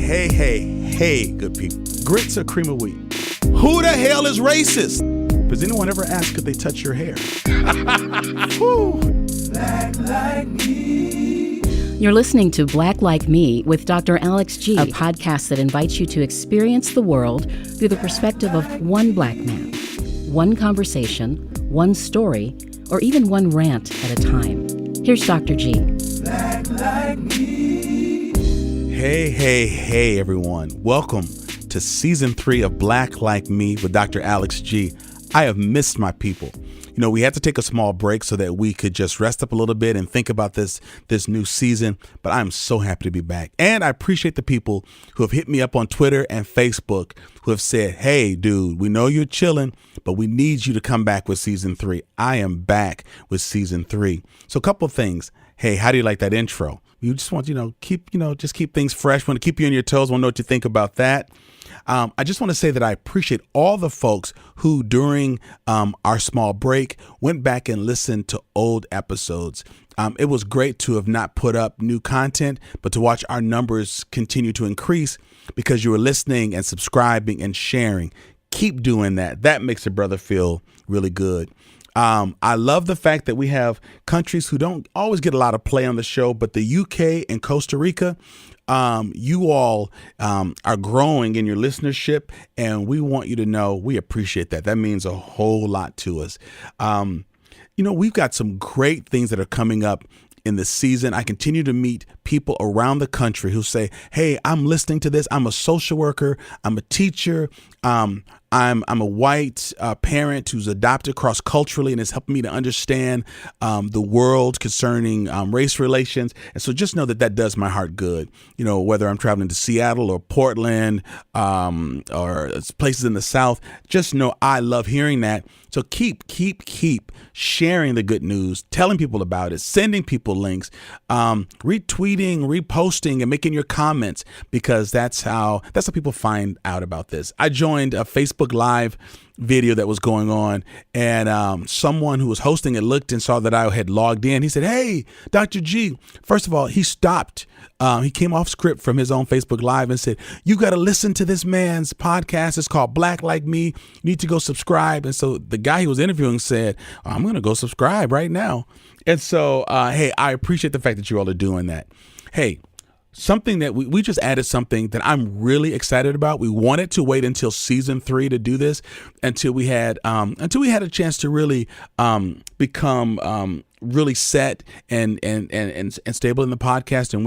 Hey, good people. Grits or cream of wheat? Who the hell is racist? Does anyone ever ask if they touch your hair? Black Like Me. You're listening to Black Like Me with Dr. Alex G., a podcast that invites you to experience the world through the perspective of one black man, one conversation, one story, or even one rant at a time. Here's Dr. G. Black Like Me. Hey, everyone. Welcome to Season 3 of Black Like Me with Dr. Alex G. I have missed my people. You know, we had to take a small break so that we could just rest up a little bit and think about this new season, but I'm so happy to be back. And I appreciate the people who have hit me up on Twitter and Facebook who have said, hey, dude, we know you're chilling, but we need you to come back with Season 3. I am back with Season 3. So a couple of things. Hey, how do you like that intro? You just want, keep things fresh. Want to keep you on your toes. Want to know what you think about that. I just want to say that I appreciate all the folks who during our small break went back and listened to old episodes. It was great to have not put up new content, but to watch our numbers continue to increase because you were listening and subscribing and sharing. Keep doing that. That makes a brother feel really good. I love the fact that we have countries who don't always get a lot of play on the show, but the UK and Costa Rica, you all are growing in your listenership, and we want you to know we appreciate that. That means a whole lot to us. We've got some great things that are coming up in the season. I continue to meet people around the country who say, hey, I'm listening to this. I'm a social worker. I'm a teacher. I'm a white parent who's adopted cross-culturally and is helping me to understand the world concerning race relations. And so just know that does my heart good. Whether I'm traveling to Seattle or Portland or places in the South, just know I love hearing that. So keep sharing the good news, telling people about it, sending people links, retweeting, reposting, and making your comments, because that's how people find out about this. I joined a Facebook Live video that was going on, and someone who was hosting it looked and saw that I had logged in. He said, hey, Dr. G. First of all, he stopped. He came off script from his own Facebook Live and said, you got to listen to this man's podcast. It's called Black Like Me. You need to go subscribe. And so the guy he was interviewing said, I'm going to go subscribe right now. And so, hey, I appreciate the fact that you all are doing that. Hey, something that we just added something that I'm really excited about. We wanted to wait until Season 3 to do this until we had a chance to really become really set and stable in the podcast, and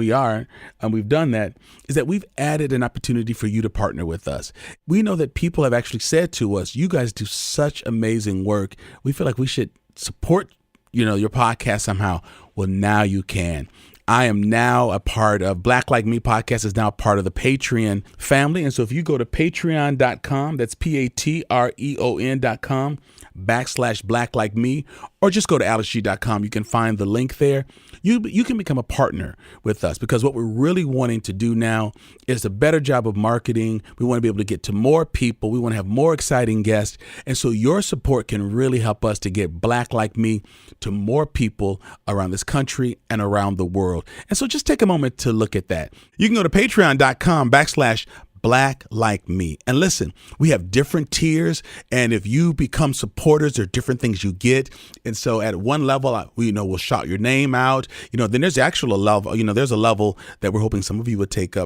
we've done that. Is that we've added an opportunity for you to partner with us. We know that people have actually said to us, you guys do such amazing work. We feel like we should support your podcast somehow. Well, now you can. I am now a part of Black Like Me podcast is now a part of the Patreon family. And so if you go to patreon.com, that's patreon.com/Black Like Me, or just go to alexg.com, you can find the link there. You can become a partner with us, because what we're really wanting to do now is a better job of marketing. We want to be able to get to more people. We want to have more exciting guests. And so your support can really help us to get Black Like Me to more people around this country and around the world. And so just take a moment to look at that. You can go to patreon.com/Black Like Me. And listen, we have different tiers. And if you become supporters, there are different things you get. And so at one level, we'll shout your name out. Then there's actually a level, there's a level that we're hoping some of you would take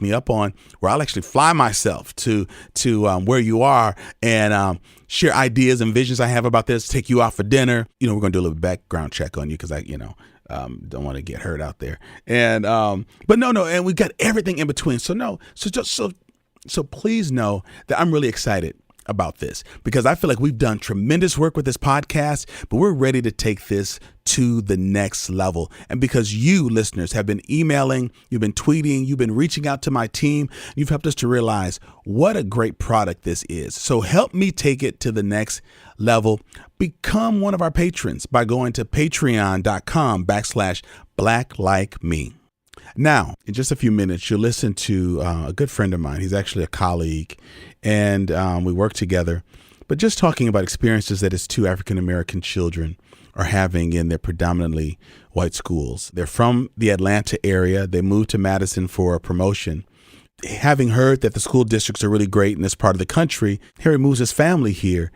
me up on, where I'll actually fly myself to where you are and share ideas and visions I have about this, take you out for dinner. We're going to do a little background check on you because don't want to get hurt out there. And, but no. And we got everything in between. So please know that I'm really excited about this, because I feel like we've done tremendous work with this podcast, but we're ready to take this to the next level. And because you listeners have been emailing, you've been tweeting, you've been reaching out to my team, you've helped us to realize what a great product this is. So help me take it to the next level. Become one of our patrons by going to patreon.com/Black Like Me. Now, in just a few minutes, you'll listen to a good friend of mine. He's actually a colleague, and we work together, but just talking about experiences that his two African-American children are having in their predominantly white schools. They're from the Atlanta area. They moved to Madison for a promotion, having heard that the school districts are really great in this part of the country, Harry moves his family here.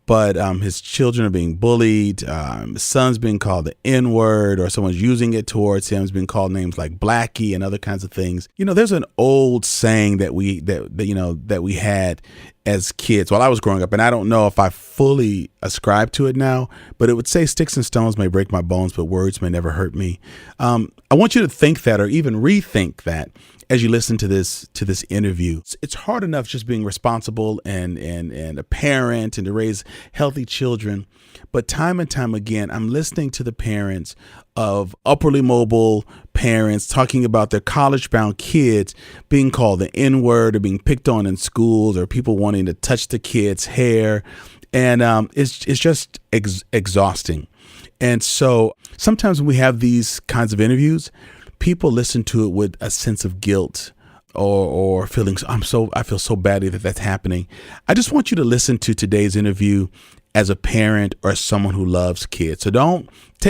But his children are being bullied. His son's being called the N-word, or someone's using it towards him. He's being called names like Blackie and other kinds of things. There's an old saying that we had as kids while I was growing up, and I don't know if I fully ascribe to it now, but it would say, "Sticks and stones may break my bones, but words may never hurt me." I want you to think that, or even rethink that, as you listen to this interview. It's hard enough just being responsible and a parent and to raise healthy children. But time and time again, I'm listening to the parents of upwardly mobile parents talking about their college-bound kids being called the N-word, or being picked on in schools, or people wanting to touch the kids' hair. And it's just exhausting. And so sometimes when we have these kinds of interviews, people listen to it with a sense of guilt or feelings. I feel so badly that that's happening. I just want you to listen to today's interview as a parent or as someone who loves kids. So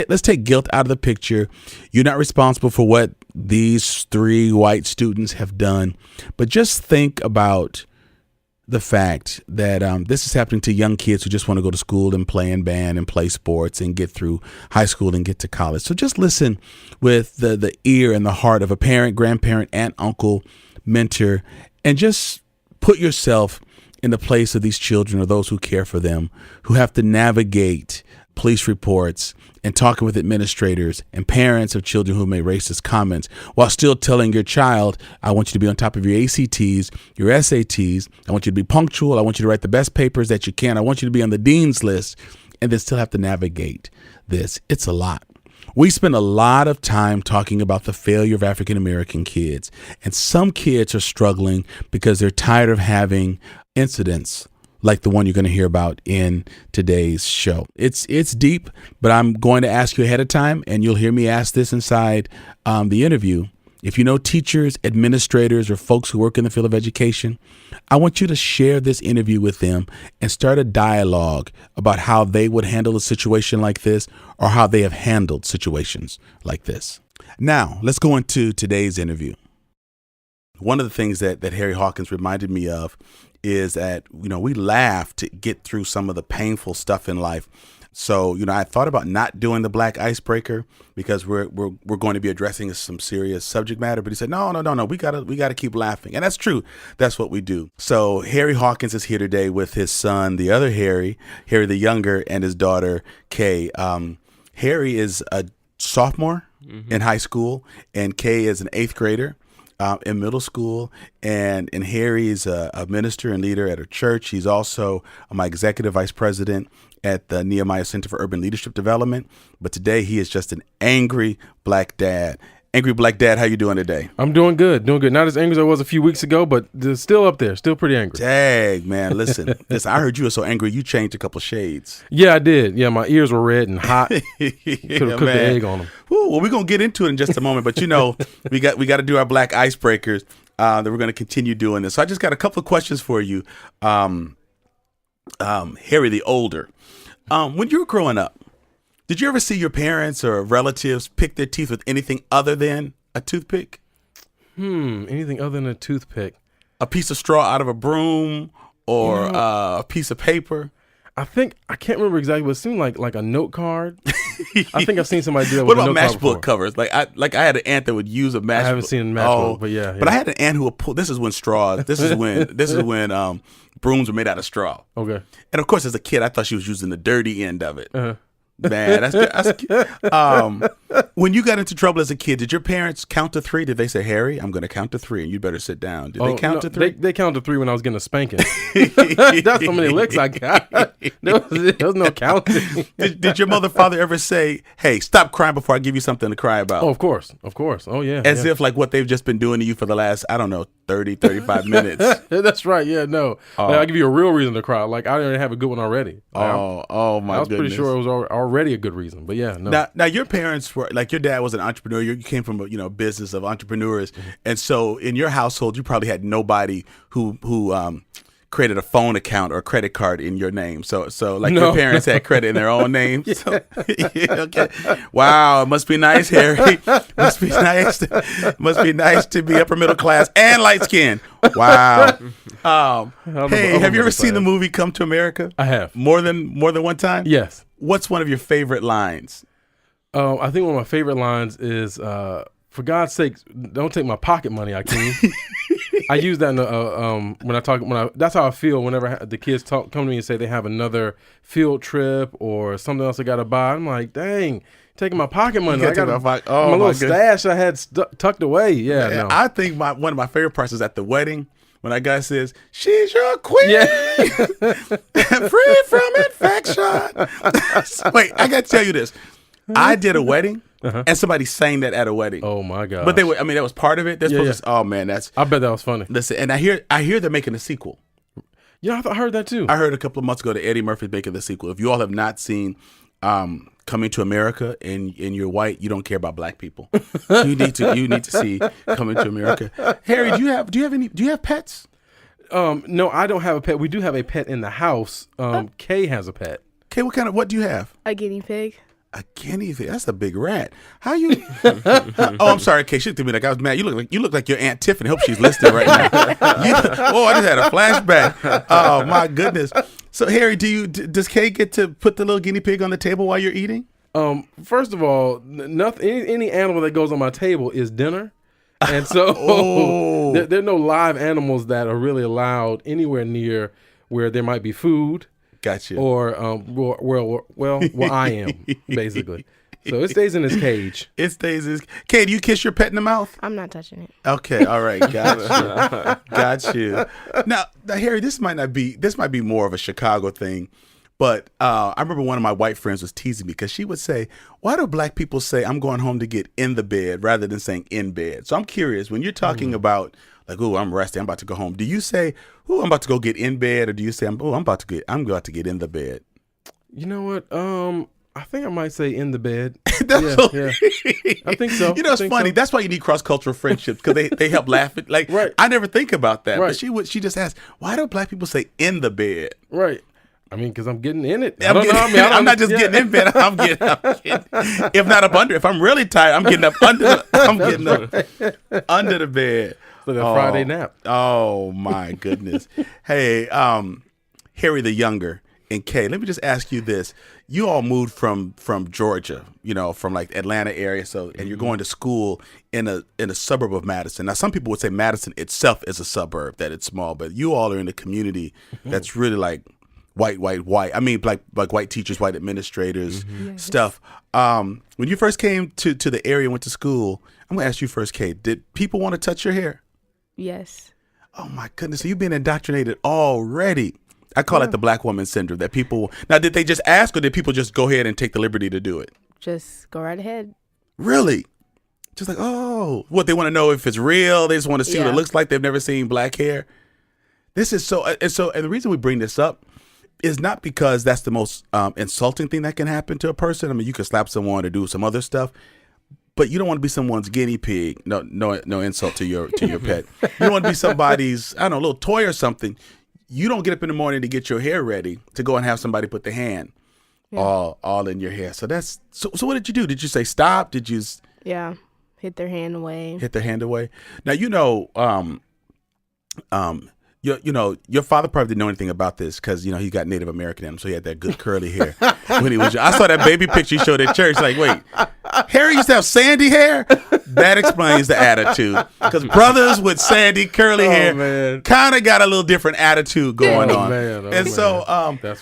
let's take guilt out of the picture. You're not responsible for what these 3 white students have done, but just think about the fact that this is happening to young kids who just want to go to school and play in band and play sports and get through high school and get to college. So just listen with the ear and the heart of a parent, grandparent, aunt, uncle, mentor, and just put yourself in the place of these children or those who care for them, who have to navigate police reports and talking with administrators and parents of children who make racist comments, while still telling your child, I want you to be on top of your ACTs, your SATs. I want you to be punctual. I want you to write the best papers that you can. I want you to be on the dean's list, and then still have to navigate this. It's a lot. We spend a lot of time talking about the failure of African American kids, and some kids are struggling because they're tired of having incidents like the one you're going to hear about in today's show. It's deep, but I'm going to ask you ahead of time, and you'll hear me ask this inside the interview. If you know teachers, administrators, or folks who work in the field of education, I want you to share this interview with them and start a dialogue about how they would handle a situation like this, or how they have handled situations like this. Now, let's go into today's interview. One of the things that Harry Hawkins reminded me of is that, we laugh to get through some of the painful stuff in life. So, I thought about not doing the Black Icebreaker because we're going to be addressing some serious subject matter. But he said, no, we gotta keep laughing. And that's true. That's what we do. So Harry Hawkins is here today with his son, the other Harry the younger, and his daughter, Kay. Harry is a sophomore in high school, and Kay is an 8th grader in middle school, and Harry is a minister and leader at a church. He's also my executive vice president at the Nehemiah Center for Urban Leadership Development. But today he is just an angry black dad. Angry black dad, how you doing today? I'm doing good. Not as angry as I was a few weeks ago, but still up there, still pretty angry. Dang, man, listen, I heard you were so angry you changed a couple shades. Yeah, I did. Yeah, my ears were red and hot. Could have cooked an egg on them. Well, we're going to get into it in just a moment, but we got to do our Black Icebreakers that we're going to continue doing this. So I just got a couple of questions for you. Harry the older, when you were growing up, did you ever see your parents or relatives pick their teeth with anything other than a toothpick? Anything other than a toothpick? A piece of straw out of a broom, or a piece of paper? I can't remember exactly, but it seemed like a note card. I think I've seen somebody do that What with a about note card matchbook covers? I had an aunt that would use a matchbook. I haven't seen a matchbook, but yeah. But I had an aunt who would pull. This is when straws. This is when brooms were made out of straw. Okay. And of course, as a kid, I thought she was using the dirty end of it. Man, that's when you got into trouble as a kid, did your parents count to 3? Did they say, Harry, I'm going to count to 3 and you better sit down? Did they count to 3? They counted to 3 when I was getting a spanking. That's how many licks I got. There was no counting. Did your mother, father ever say, hey, stop crying before I give you something to cry about? Oh, of course. Oh, yeah. As if like what they've just been doing to you for the last, 35 minutes. That's right. Yeah, no. I'll give you a real reason to cry. Like, I already have a good one already. My goodness. I was pretty sure it was already a good reason, but yeah, no. Now your parents were, like, your dad was an entrepreneur. You came from a business of entrepreneurs. And so in your household, you probably had nobody who created a phone account or a credit card in your name. So like your parents had credit in their own name. Yeah. So, okay. Wow, it must be nice, Harry. Must be nice to be upper middle class and light skinned. Wow. Hey, have you ever seen the movie Come to America? I have. More than one time? Yes. What's one of your favorite lines? I think one of my favorite lines is, "For God's sakes, don't take my pocket money, Akeem." I use that in that's how I feel whenever the kids come to me and say they have another field trip or something else they got to buy. I'm like, dang, taking my pocket money. I got my little stash I had tucked away. Yeah, no. I think one of my favorite parts is at the wedding when that guy says, "She's your queen, free from infection." Wait, I got to tell you this. I did a wedding. And somebody sang that at a wedding. Oh my god! But that was part of it. Oh man, I bet that was funny. Listen, and I hear they're making a sequel. Yeah, I heard that too. I heard a couple of months ago that Eddie Murphy's making the sequel. If you all have not seen Coming to America and you're white, you don't care about black people. You need to see Coming to America. Harry, do you have pets? No, I don't have a pet. We do have a pet in the house. Kay has a pet. Kay, what do you have? A guinea pig. A guinea pig? That's a big rat. How you? Oh, I'm sorry, Kay. She looked at me like I was mad. You look like your Aunt Tiffany. Hope she's listening right now. I just had a flashback. Oh my goodness. So Harry, does Kay get to put the little guinea pig on the table while you're eating? First of all, nothing. Any animal that goes on my table is dinner, and so there are no live animals that are really allowed anywhere near where there might be food. Gotcha. Or I am basically. So it stays in his cage. It stays in his. Kay, do you kiss your pet in the mouth? I'm not touching it. Okay, all right, got you. Now, Harry, this might be more of a Chicago thing, but I remember one of my white friends was teasing me because she would say, "Why do black people say I'm going home to get in the bed rather than saying in bed?" So I'm curious when you're talking about. Like, "Ooh, I'm resting. I'm about to go home." Do you say, "Ooh, I'm about to go get in bed," or do you say, I'm about to get in the bed"? You know what? I think I might say in the bed. Yeah. I think so. You know, it's funny. So. That's why you need cross-cultural friendships because they help laugh at. Like, right. I never think about that. Right. But she just asked, "Why do black people say in the bed?" Right. I mean, because I'm getting in it. I'm not just getting in bed. I'm getting, if not up under. If I'm really tired, I'm getting up under. I'm getting up under the bed. Like a Friday nap. Oh my goodness. Hey, Harry the Younger and Kay, let me just ask you this. You all moved from Georgia, from like Atlanta area. And you're going to school in a suburb of Madison. Now, some people would say Madison itself is a suburb, that it's small, but you all are in a community that's really like white. I mean, like white teachers, white administrators, stuff. When you first came to the area and went to school, I'm going to ask you first, Kay, did people want to touch your hair? Yes. Oh my goodness! So you've been indoctrinated already. I call it the black woman syndrome. That people now, did they just ask, or did people just go ahead and take the liberty to do it? Just go right ahead. Really? Just like, oh, what they want to know if it's real. They just want to see what it looks like. They've never seen black hair. This is so. And the reason we bring this up is not because that's the most insulting thing that can happen to a person. I mean, you could slap someone or do some other stuff. But you don't want to be someone's guinea pig. No insult to your pet. You don't want to be somebody's, I don't know, little toy or something. You don't get up in the morning to get your hair ready to go and have somebody put their hand all in your hair. So so what did you do? Did you say stop? Did you? Yeah, hit their hand away. Now your father probably didn't know anything about this because he got Native American in him, so he had that good curly hair when he was young. I saw that baby picture he showed at church. Like, wait, Harry used to have sandy hair. That explains the attitude. Because brothers with sandy curly hair kind of got a little different attitude going on.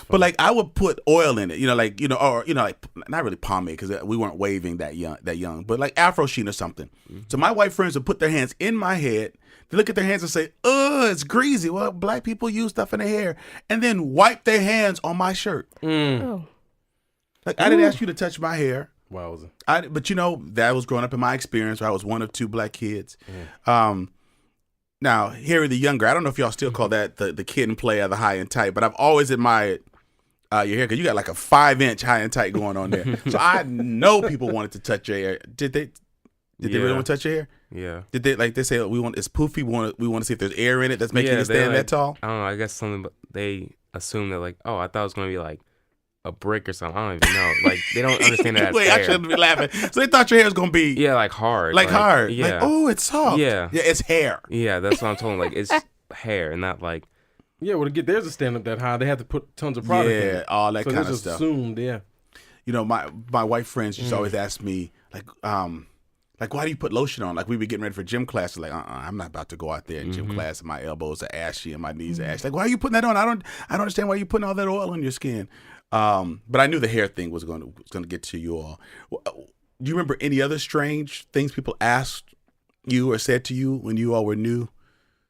But like I would put oil in it, like not really pomade because we weren't waving that young, but like Afro Sheen or something. So my white friends would put their hands in my head. They look at their hands and say, it's greasy. Well, black people use stuff in their hair. And then wipe their hands on my shirt. Oh. Like, I didn't ask you to touch my hair. Wowza. But that was growing up in my experience where I was one of two black kids. Now, Harry the Younger, I don't know if y'all still call that the kid and play or the high and tight, but I've always admired your hair because you got like a 5-inch high and tight going on there. So I know people wanted to touch your hair. Did they really want to touch your hair? Yeah. Did they say it's poofy? We want to see if there's air in it that's making it stand that tall? I don't know. I guess something. But they assume that like, oh, I thought it was gonna be like a brick or something. I don't even know. Like they don't understand that. Wait, I shouldn't be laughing. So they thought your hair was gonna be like hard. like hard. Yeah. Like, oh, it's soft. Yeah. Yeah, it's hair. Yeah, that's what I'm told. Like it's hair, and not like. Yeah, well, to get theirs to stand up that high, they have to put tons of product in. Yeah, all that so kind of just stuff. Assumed, yeah. You know, my white friends used to always ask me like, why do you put lotion on? Like we be getting ready for gym class. Like, I'm not about to go out there in gym class and my elbows are ashy and my knees are ashy. Like, why are you putting that on? I don't understand why you're putting all that oil on your skin. But I knew the hair thing was going to get to you all. Do you remember any other strange things people asked you or said to you when you all were new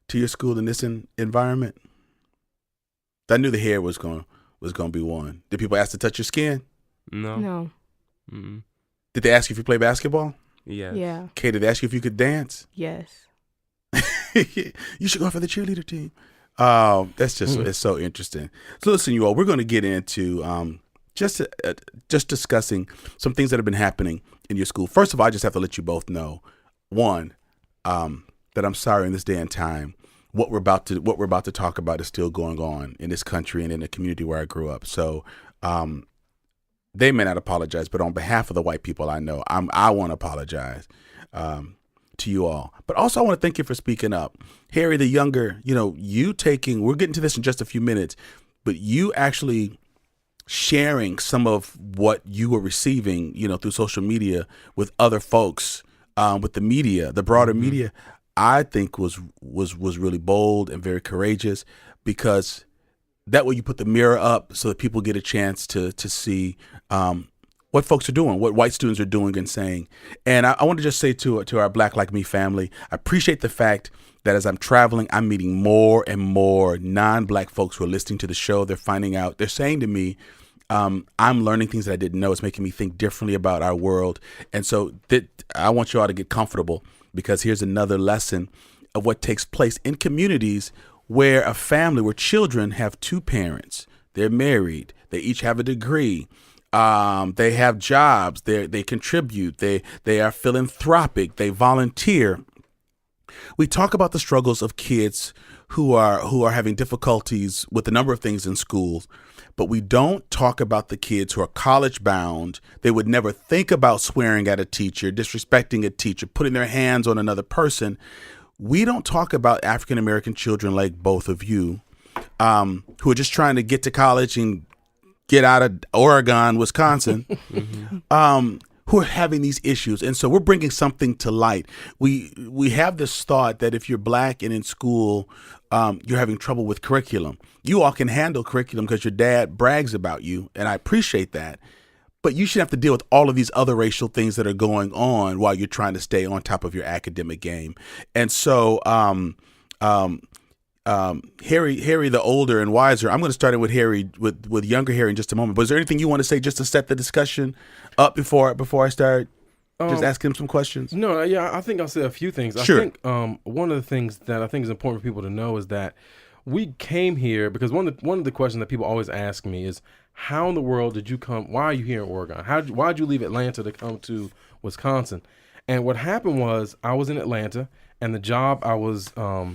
to your school in this environment? I knew the hair was going to be one. Did people ask to touch your skin? No. Mm-mm. Did they ask you if you play basketball? Yeah. Yeah. Okay, did they ask you if you could dance? Yes. You should go for the cheerleader team. That's just it's so interesting. So listen, you all, we're going to get into just discussing some things that have been happening in your school. First of all, I just have to let you both know, one, that I'm sorry in this day and time, what we're about to talk about is still going on in this country and in the community where I grew up. So they may not apologize, but on behalf of the white people I know, I want to apologize to you all. But also I want to thank you for speaking up. Harry, the younger, you taking, we're getting to this in just a few minutes, but you actually sharing some of what you were receiving, through social media with other folks, with the media, the broader media, I think was really bold and very courageous, because that way you put the mirror up so that people get a chance to see what folks are doing, what white students are doing and saying. And I want to just say to our Black Like Me family, I appreciate the fact that as I'm traveling, I'm meeting more and more non-Black folks who are listening to the show. They're finding out, they're saying to me, I'm learning things that I didn't know. It's making me think differently about our world. And so I want you all to get comfortable, because here's another lesson of what takes place in communities where a family, where children have two parents, they're married, they each have a degree, they have jobs, they contribute, they are philanthropic, they volunteer. We talk about the struggles of kids who are having difficulties with a number of things in schools, but we don't talk about the kids who are college bound. They would never think about swearing at a teacher, disrespecting a teacher, putting their hands on another person. We don't talk about African American children like both of you, who are just trying to get to college and get out of Oregon, Wisconsin, who are having these issues. And so we're bringing something to light. We have this thought that if you're Black and in school, you're having trouble with curriculum. You all can handle curriculum because your dad brags about you, and I appreciate that. But you should have to deal with all of these other racial things that are going on while you're trying to stay on top of your academic game. And so Harry, the older and wiser, I'm going to start it with Harry, with younger Harry in just a moment. But is there anything you want to say just to set the discussion up before I start just asking him some questions? No, yeah, I think I'll say a few things. Sure. I think one of the things that I think is important for people to know is that we came here because one of the questions that people always ask me is, how in the world did you come? Why are you here in Oregon? Why'd you leave Atlanta to come to Wisconsin? And what happened was, I was in Atlanta, and the job I was at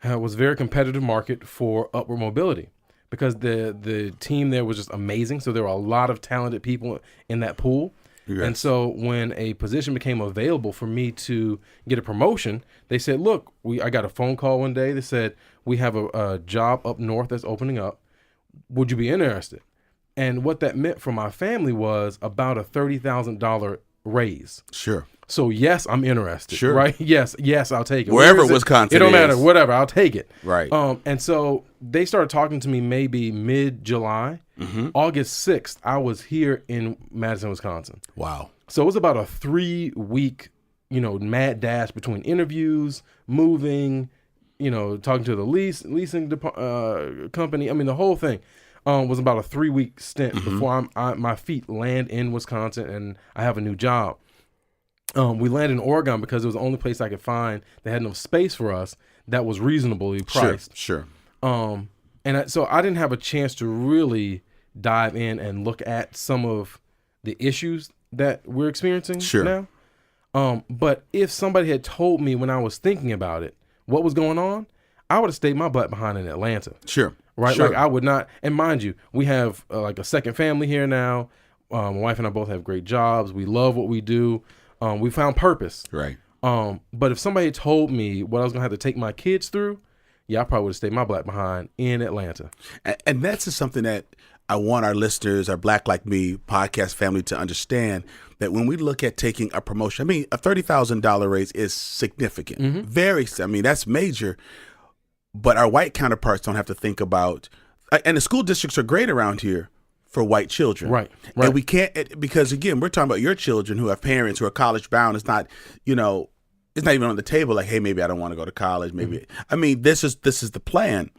was a very competitive market for upward mobility, because the team there was just amazing. So there were a lot of talented people in that pool. Yes. And so when a position became available for me to get a promotion, they said, look, I got a phone call one day. They said, we have a job up north that's opening up. Would you be interested? And what that meant for my family was about a $30,000 raise. Sure. So yes, I'm interested. Sure. Right? Yes, I'll take it. Wherever Wisconsin it don't matter. is. Whatever, I'll take it. Right. And so they started talking to me maybe mid-July. Mm-hmm. August 6th, I was here in Madison, Wisconsin. Wow. So it was about a 3-week, mad dash between interviews, moving, talking to the leasing company. I mean, the whole thing was about a 3-week stint before my feet land in Wisconsin and I have a new job. We landed in Oregon because it was the only place I could find that had enough space for us that was reasonably priced. Sure. So I didn't have a chance to really dive in and look at some of the issues that we're experiencing now. But if somebody had told me when I was thinking about it what was going on, I would have stayed my butt behind in Atlanta. Sure. Right? Sure. Like I would not. And mind you, we have like a second family here now. My wife and I both have great jobs. We love what we do. We found purpose. Right. But if somebody had told me what I was going to have to take my kids through, yeah, I probably would have stayed my black behind in Atlanta. And that's just something that I want our listeners, our Black Like Me podcast family to understand, that when we look at taking a promotion, I mean, a $30,000 raise is significant. Very, I mean, that's major. But our white counterparts don't have to think about, and the school districts are great around here for white children. Right. And we can't, because again, we're talking about your children who have parents who are college bound. It's not, it's not even on the table like, hey, maybe I don't want to go to college. Maybe, I mean, this is the plan.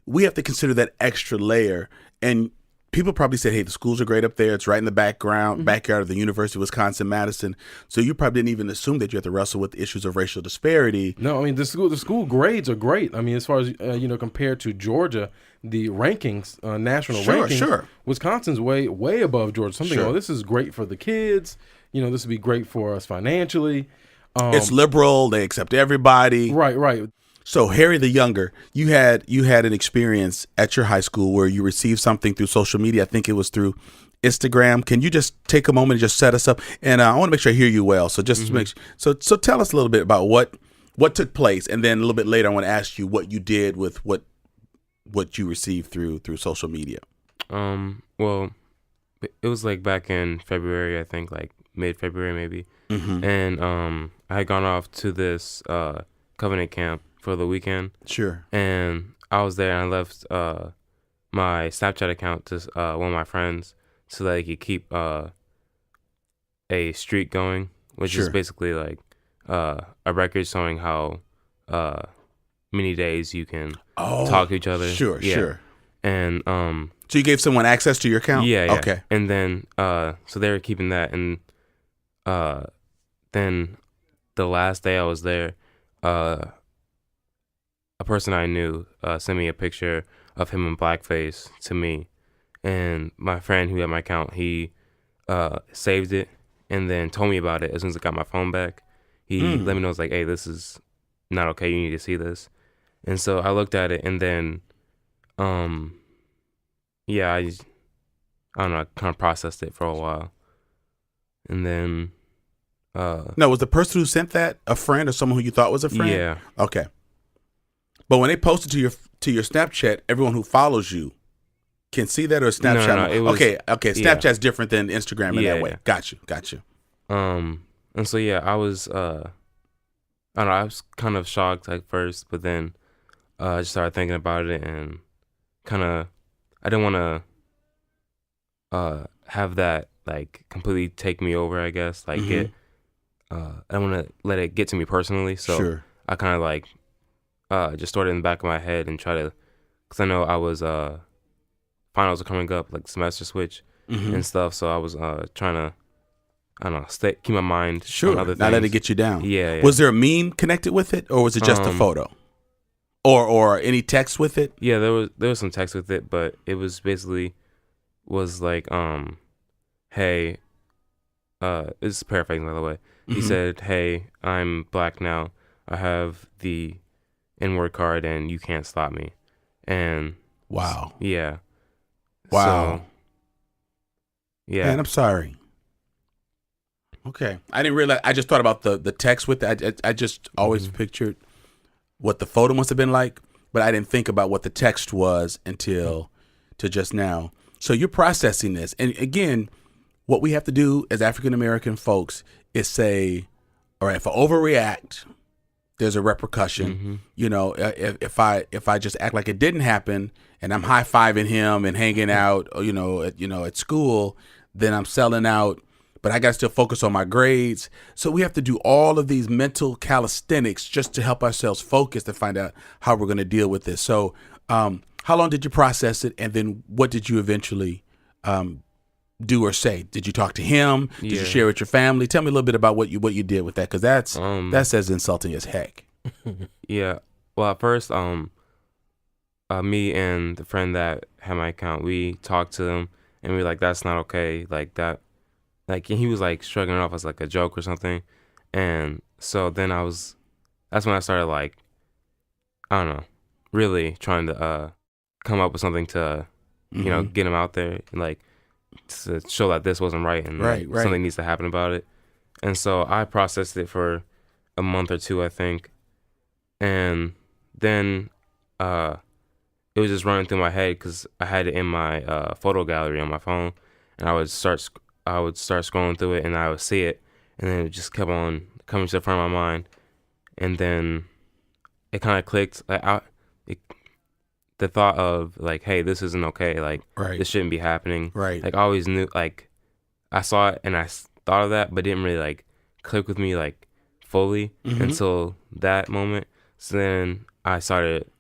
We have to consider that extra layer. And people probably said, hey, the schools are great up there. It's right in the backyard of the University of Wisconsin-Madison. So you probably didn't even assume that you have to wrestle with issues of racial disparity. No, I mean, the school grades are great. I mean, as far as, compared to Georgia, the rankings, national rankings, Wisconsin's way above Georgia. Something, this is great for the kids. This would be great for us financially. It's liberal. They accept everybody. Right. So Harry the Younger, you had an experience at your high school where you received something through social media. I think it was through Instagram. Can you just take a moment and just set us up? And I want to make sure I hear you well. So just make sure, so tell us a little bit about what took place, and then a little bit later I want to ask you what you did with what you received through social media. Well, it was like back in February, I think, like mid-February maybe, and I had gone off to this Covenant camp for the weekend. Sure. And I was there, and I left my Snapchat account to one of my friends so that he could keep a streak going, which is basically like a record showing how many days you can talk to each other. Sure. And so you gave someone access to your account? Yeah. Okay. And then so they were keeping that, and then the last day I was there, a person I knew sent me a picture of him in blackface to me, and my friend who had my account, he saved it and then told me about it as soon as I got my phone back. He let me know, it's like, hey, this is not okay, you need to see this. And so I looked at it, and then I don't know, I kind of processed it for a while, and then now, was the person who sent that a friend or someone who you thought was a friend? Yeah. Okay. But when they posted to your Snapchat, everyone who follows you can see that, or Snapchat? No, it was, okay. Snapchat's different than Instagram in that way. Got you. And so I was I don't know, I was kind of shocked at first, but then I just started thinking about it, and kind of I didn't want to have that like completely take me over, I guess. Like I don't want to let it get to me personally, so I kind of like just stored it in the back of my head and try to, because I know I was finals are coming up, like semester switch and stuff, so I was trying to, I don't know, keep my mind on other things. Not let it get you down. Yeah. Was there a meme connected with it, or was it just a photo, or any text with it? Yeah, there was some text with it, but it was basically was like, hey, this is paraphrasing by the way. He said, hey, I'm black now. I have the N-word card, and you can't stop me. And wow. Yeah. Wow. So, yeah. Man, I'm sorry. Okay. I didn't realize. I just thought about the text with it. I just always pictured what the photo must have been like, but I didn't think about what the text was until to just now. So you're processing this. And again, what we have to do as African American folks is say, all right, if I overreact, there's a repercussion. If I just act like it didn't happen and I'm high-fiving him and hanging out, at school, then I'm selling out, but I got to still focus on my grades. So we have to do all of these mental calisthenics just to help ourselves focus to find out how we're going to deal with this. So how long did you process it? And then what did you eventually do or say? Did you talk to him? Did you share with your family? Tell me a little bit about what you did with that, because that's as insulting as heck. Yeah. Well, at first, me and the friend that had my account, we talked to him, and we were like, that's not okay, like that. Like, and he was like shrugging it off as like a joke or something. And so then that's when I started like, I don't know, really trying to come up with something to, you know, get him out there and like to show that this wasn't right and Right. something needs to happen about it. And so I processed it for a month or two, I think. And then it was just running through my head because I had it in my photo gallery on my phone, and I would start scrolling through it, and I would see it, and then it just kept on coming to the front of my mind, and then it kind of clicked. Like the thought of like, hey, this isn't okay. Like this shouldn't be happening. Right. Like I always knew. Like I saw it and I thought of that, but it didn't really like click with me like fully until that moment. So then I started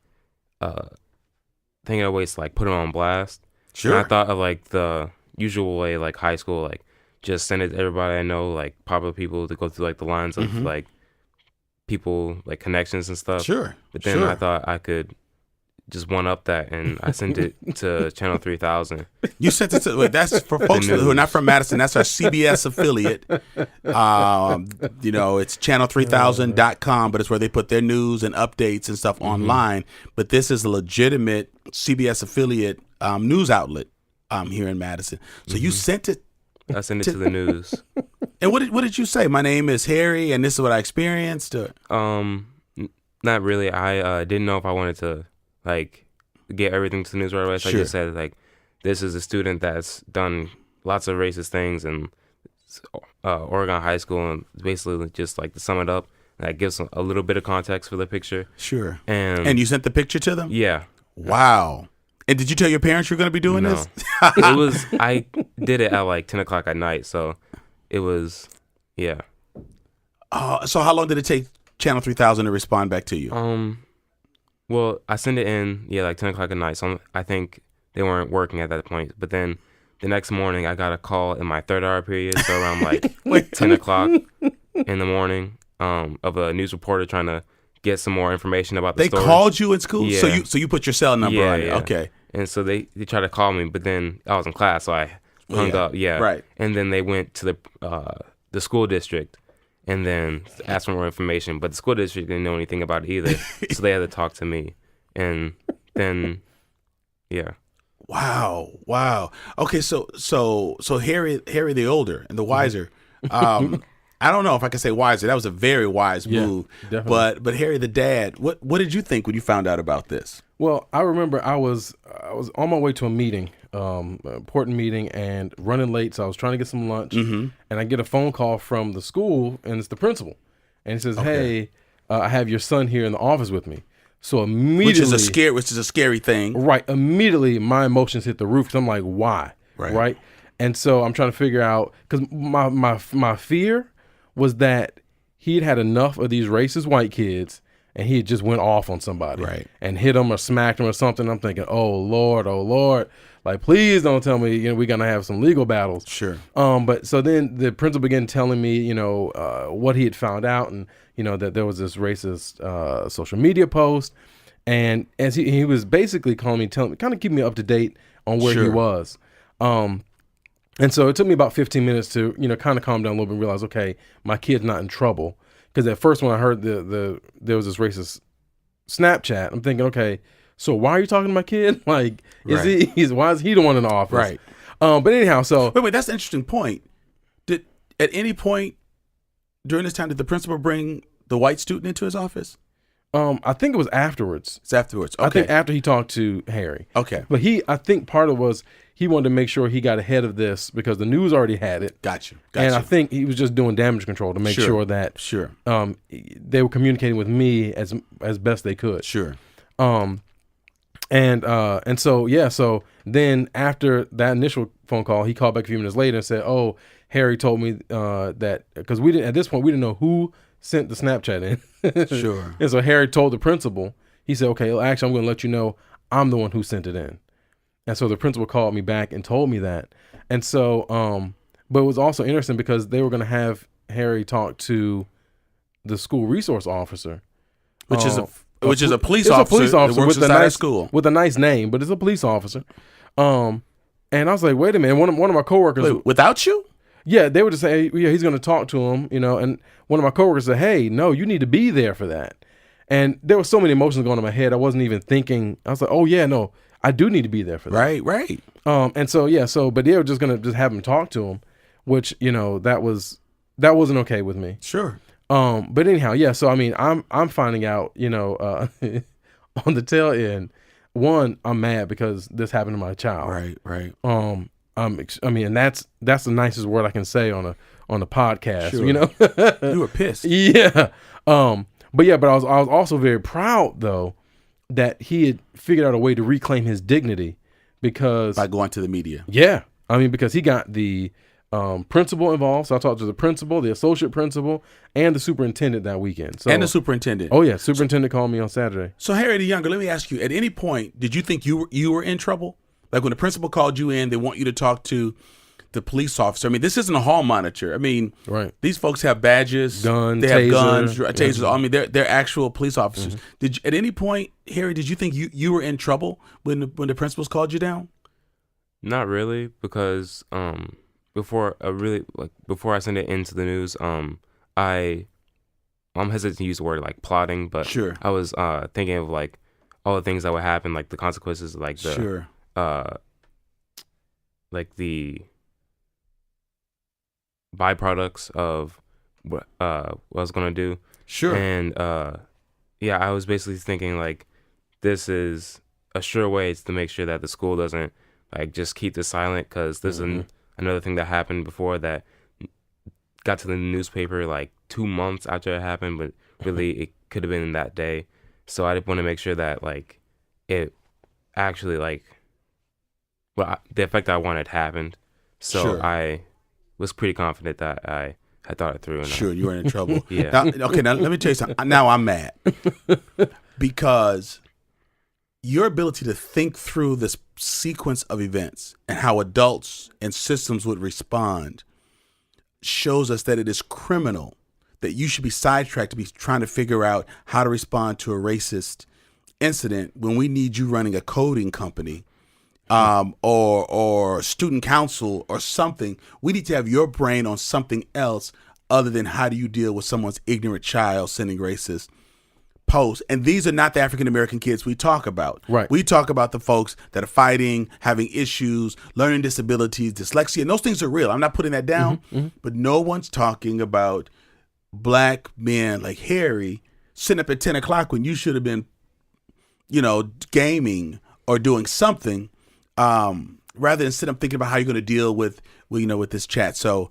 thinking of ways to like put it on blast. Sure. And I thought of like the usual way, like high school, like just send it to everybody I know, like popular people, to go through like the lines of like people, like connections and stuff. Sure. But then I thought I could just one up that, and I sent it to Channel 3000. You sent it to, wait, that's for folks who are not from Madison. That's our CBS affiliate. You know, it's channel3000.com, but it's where they put their news and updates and stuff online. But this is a legitimate CBS affiliate news outlet here in Madison. So you sent it. I sent it to the news. And what did you say? My name is Harry, and this is what I experienced. Or? Not really. I didn't know if I wanted to like get everything to the news right away. So I just said like, this is a student that's done lots of racist things in Oregon High School, and basically just like to sum it up, that gives a little bit of context for the picture. Sure. And you sent the picture to them? Yeah. Wow. And did you tell your parents you're going to be doing this? I did it at like 10 o'clock at night. So it was, yeah. So how long did it take Channel 3000 to respond back to you? Well, I sent it in, like 10 o'clock at night. So I think they weren't working at that point. But then the next morning, I got a call in my third hour period. So around like 10 o'clock in the morning of a news reporter trying to get some more information about the story. They called you in school? Yeah. So you put your cell number on it. Yeah. Okay. And so they tried to call me, but then I was in class, so I hung up. Yeah. Right. And then they went to the school district and then asked for more information. But the school district didn't know anything about it either. So they had to talk to me. And then, yeah. Wow. Okay, so Harry the older and the wiser. I don't know if I can say wiser. That was a very wise move. Definitely. But Harry the dad, what did you think when you found out about this? Well, I remember I was on my way to a meeting, an important meeting, and running late. So I was trying to get some lunch, and I get a phone call from the school, and it's the principal, and he says, "Hey, I have your son here in the office with me." So immediately, which is a scary thing, right? Immediately, my emotions hit the roof. 'Cause I'm like, "Why?" Right? And so I'm trying to figure out, because my fear was that he'd had enough of these racist white kids, and he had just went off on somebody, right, and hit them or smacked them or something. I'm thinking, oh Lord, like please don't tell me we're gonna have some legal battles. Sure. But so then the principal began telling me, what he had found out, and that there was this racist social media post, and as he was basically calling me, kind of keeping me up to date on where he was. And so it took me about 15 minutes to, kind of calm down a little bit and realize, okay, my kid's not in trouble. Because at first when I heard there was this racist Snapchat, I'm thinking, okay, so why are you talking to my kid? Like, why is he the one in the office? Right. But anyhow, so. Wait, that's an interesting point. Did at any point during this time, did the principal bring the white student into his office? I think it was afterwards. It's afterwards. Okay. I think after he talked to Harry. Okay. But I think part of it was he wanted to make sure he got ahead of this because the news already had it. Gotcha. And I think he was just doing damage control to make sure that they were communicating with me as best they could. Sure. So so then after that initial phone call, he called back a few minutes later and said, "Oh, Harry told me that," because we didn't know who sent the Snapchat in. Sure. And so Harry told the principal. He said, "Okay, well, actually, I'm going to let you know I'm the one who sent it in." And so the principal called me back and told me that. And so, but it was also interesting because they were going to have Harry talk to the school resource officer, which is a police officer. It's a police officer that works with inside school with a nice name, but it's a police officer. And I was like, wait a minute, one of my coworkers. Wait, without you? Yeah, they would just say, yeah, he's going to talk to him, and one of my coworkers said, hey, no, you need to be there for that. And there were so many emotions going in my head. I wasn't even thinking. I was like, oh, yeah, no, I do need to be there for that. Right. And so, but they were just going to just have him talk to him, which, that wasn't okay with me. Sure. But anyhow, yeah, so, I mean, I'm finding out, on the tail end, one, I'm mad because this happened to my child. Right. And that's the nicest word I can say on a podcast. Sure. You were pissed. Yeah. But I was also very proud though that he had figured out a way to reclaim his dignity because by going to the media. Yeah. I mean, because he got the principal involved. So I talked to the principal, the associate principal, and the superintendent that weekend. So, and the superintendent. Oh yeah, superintendent called me on Saturday. So Harry the Younger, let me ask you: at any point, did you think you were in trouble? Like when the principal called you in, they want you to talk to the police officer. I mean, this isn't a hall monitor. I mean, right. These folks have badges, guns, they taser, have guns, tasers. Yeah. I mean, they're actual police officers. Mm-hmm. Did you, at any point, Harry, did you think you were in trouble when the principals called you down? Not really, because before I send it into the news, I'm hesitant to use the word like plotting, but sure. I was thinking of like all the things that would happen, like the consequences, like the sure. Like the byproducts of what I was gonna do. Sure. And I was basically thinking like this is a sure way to make sure that the school doesn't like just keep this silent, because there's another thing that happened before that got to the newspaper like 2 months after it happened, but really it could have been that day. So I did want to make sure that like it actually like the effect I wanted happened. So sure. I was pretty confident that I had thought it through. And sure, you were in trouble. Yeah. Now let me tell you something. Now I'm mad because your ability to think through this sequence of events and how adults and systems would respond shows us that it is criminal, that you should be sidetracked to be trying to figure out how to respond to a racist incident when we need you running a coding company or student council or something. We need to have your brain on something else other than how do you deal with someone's ignorant child sending racist posts. And these are not the African American kids we talk about. Right. We talk about the folks that are fighting, having issues, learning disabilities, dyslexia, and those things are real. I'm not putting that down, but no one's talking about black men like Harry sitting up at 10 o'clock when you should have been, gaming or doing something, rather than sitting up thinking about how you're going to deal with this chat. So,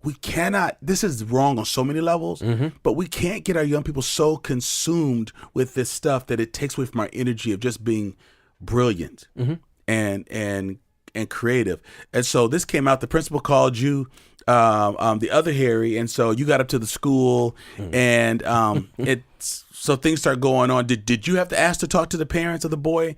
we cannot, this is wrong on so many levels, but we can't get our young people so consumed with this stuff that it takes away from our energy of just being brilliant and creative. And so this came out, the principal called you, the other Harry, and so you got up to the school and so things start going on. Did you have to ask to talk to the parents of the boy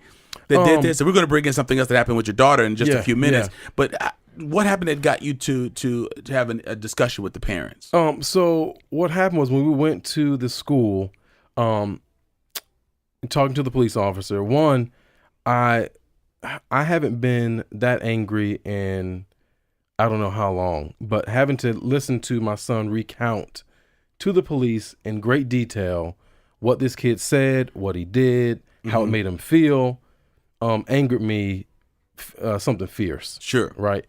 that did this? And we're going to bring in something else that happened with your daughter in just a few minutes. Yeah. But what happened that got you to have a discussion with the parents? So what happened was when we went to the school, talking to the police officer, one, I haven't been that angry in I don't know how long, but having to listen to my son recount to the police in great detail what this kid said, what he did, how it made him feel, angered me something fierce. Sure. Right.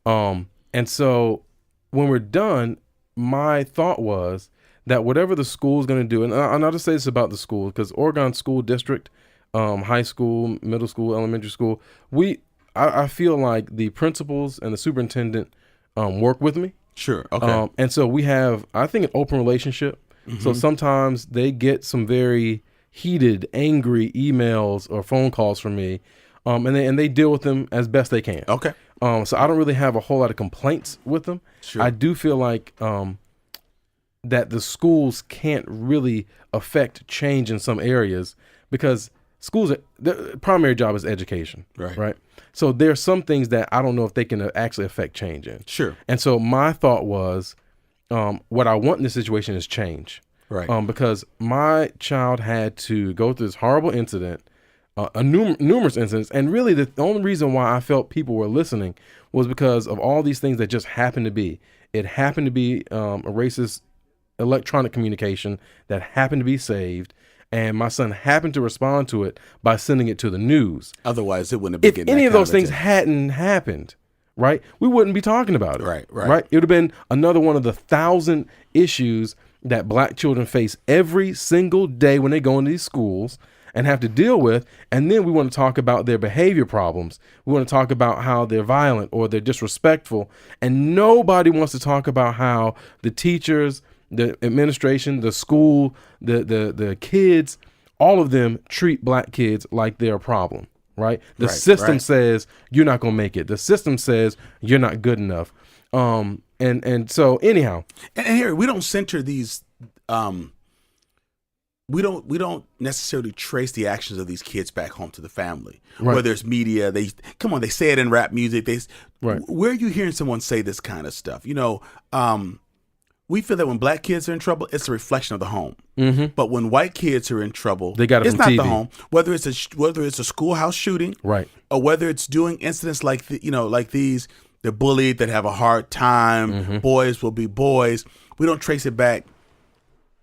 And so when we're done, my thought was that whatever the school is going to do, and I'll just say this about the school, because Oregon School District, high school, middle school, elementary school, I feel like the principals and the superintendent work with me. Sure. Okay. And so we have, I think, an open relationship. So sometimes they get some very heated, angry emails or phone calls from me, and they deal with them as best they can. Okay. So I don't really have a whole lot of complaints with them. Sure. I do feel like that the schools can't really affect change in some areas because schools, their primary job is education. Right. So there are some things that I don't know if they can actually affect change in. Sure. And so my thought was, what I want in this situation is change. Right. Because my child had to go through this horrible incident, numerous incidents. And really, the only reason why I felt people were listening was because of all these things that just happened to be. It happened to be a racist electronic communication that happened to be saved. And my son happened to respond to it by sending it to the news. Otherwise, it wouldn't have been If getting any that of kind those things attention. hadn't happened, right, we wouldn't be talking about it. Right. It would have been another one of the 1,000 issues that black children face every single day when they go into these schools and have to deal with. And then we want to talk about their behavior problems. We want to talk about how they're violent or they're disrespectful. And nobody wants to talk about how the teachers, the administration, the school, the kids, all of them treat black kids like they're a problem, right? The system says you're not going to make it. The system says you're not good enough. And so anyhow. And here, we don't center these, we don't necessarily trace the actions of these kids back home to the family. Right. Whether it's media, they say it in rap music. Right. Where are you hearing someone say this kind of stuff? We feel that when black kids are in trouble, it's a reflection of the home. Mm-hmm. But when white kids are in trouble, they got it it's from not TV. the home. Whether it's a schoolhouse shooting, right, or whether it's doing incidents like these, they're bullied, that have a hard time. Mm-hmm. Boys will be boys. We don't trace it back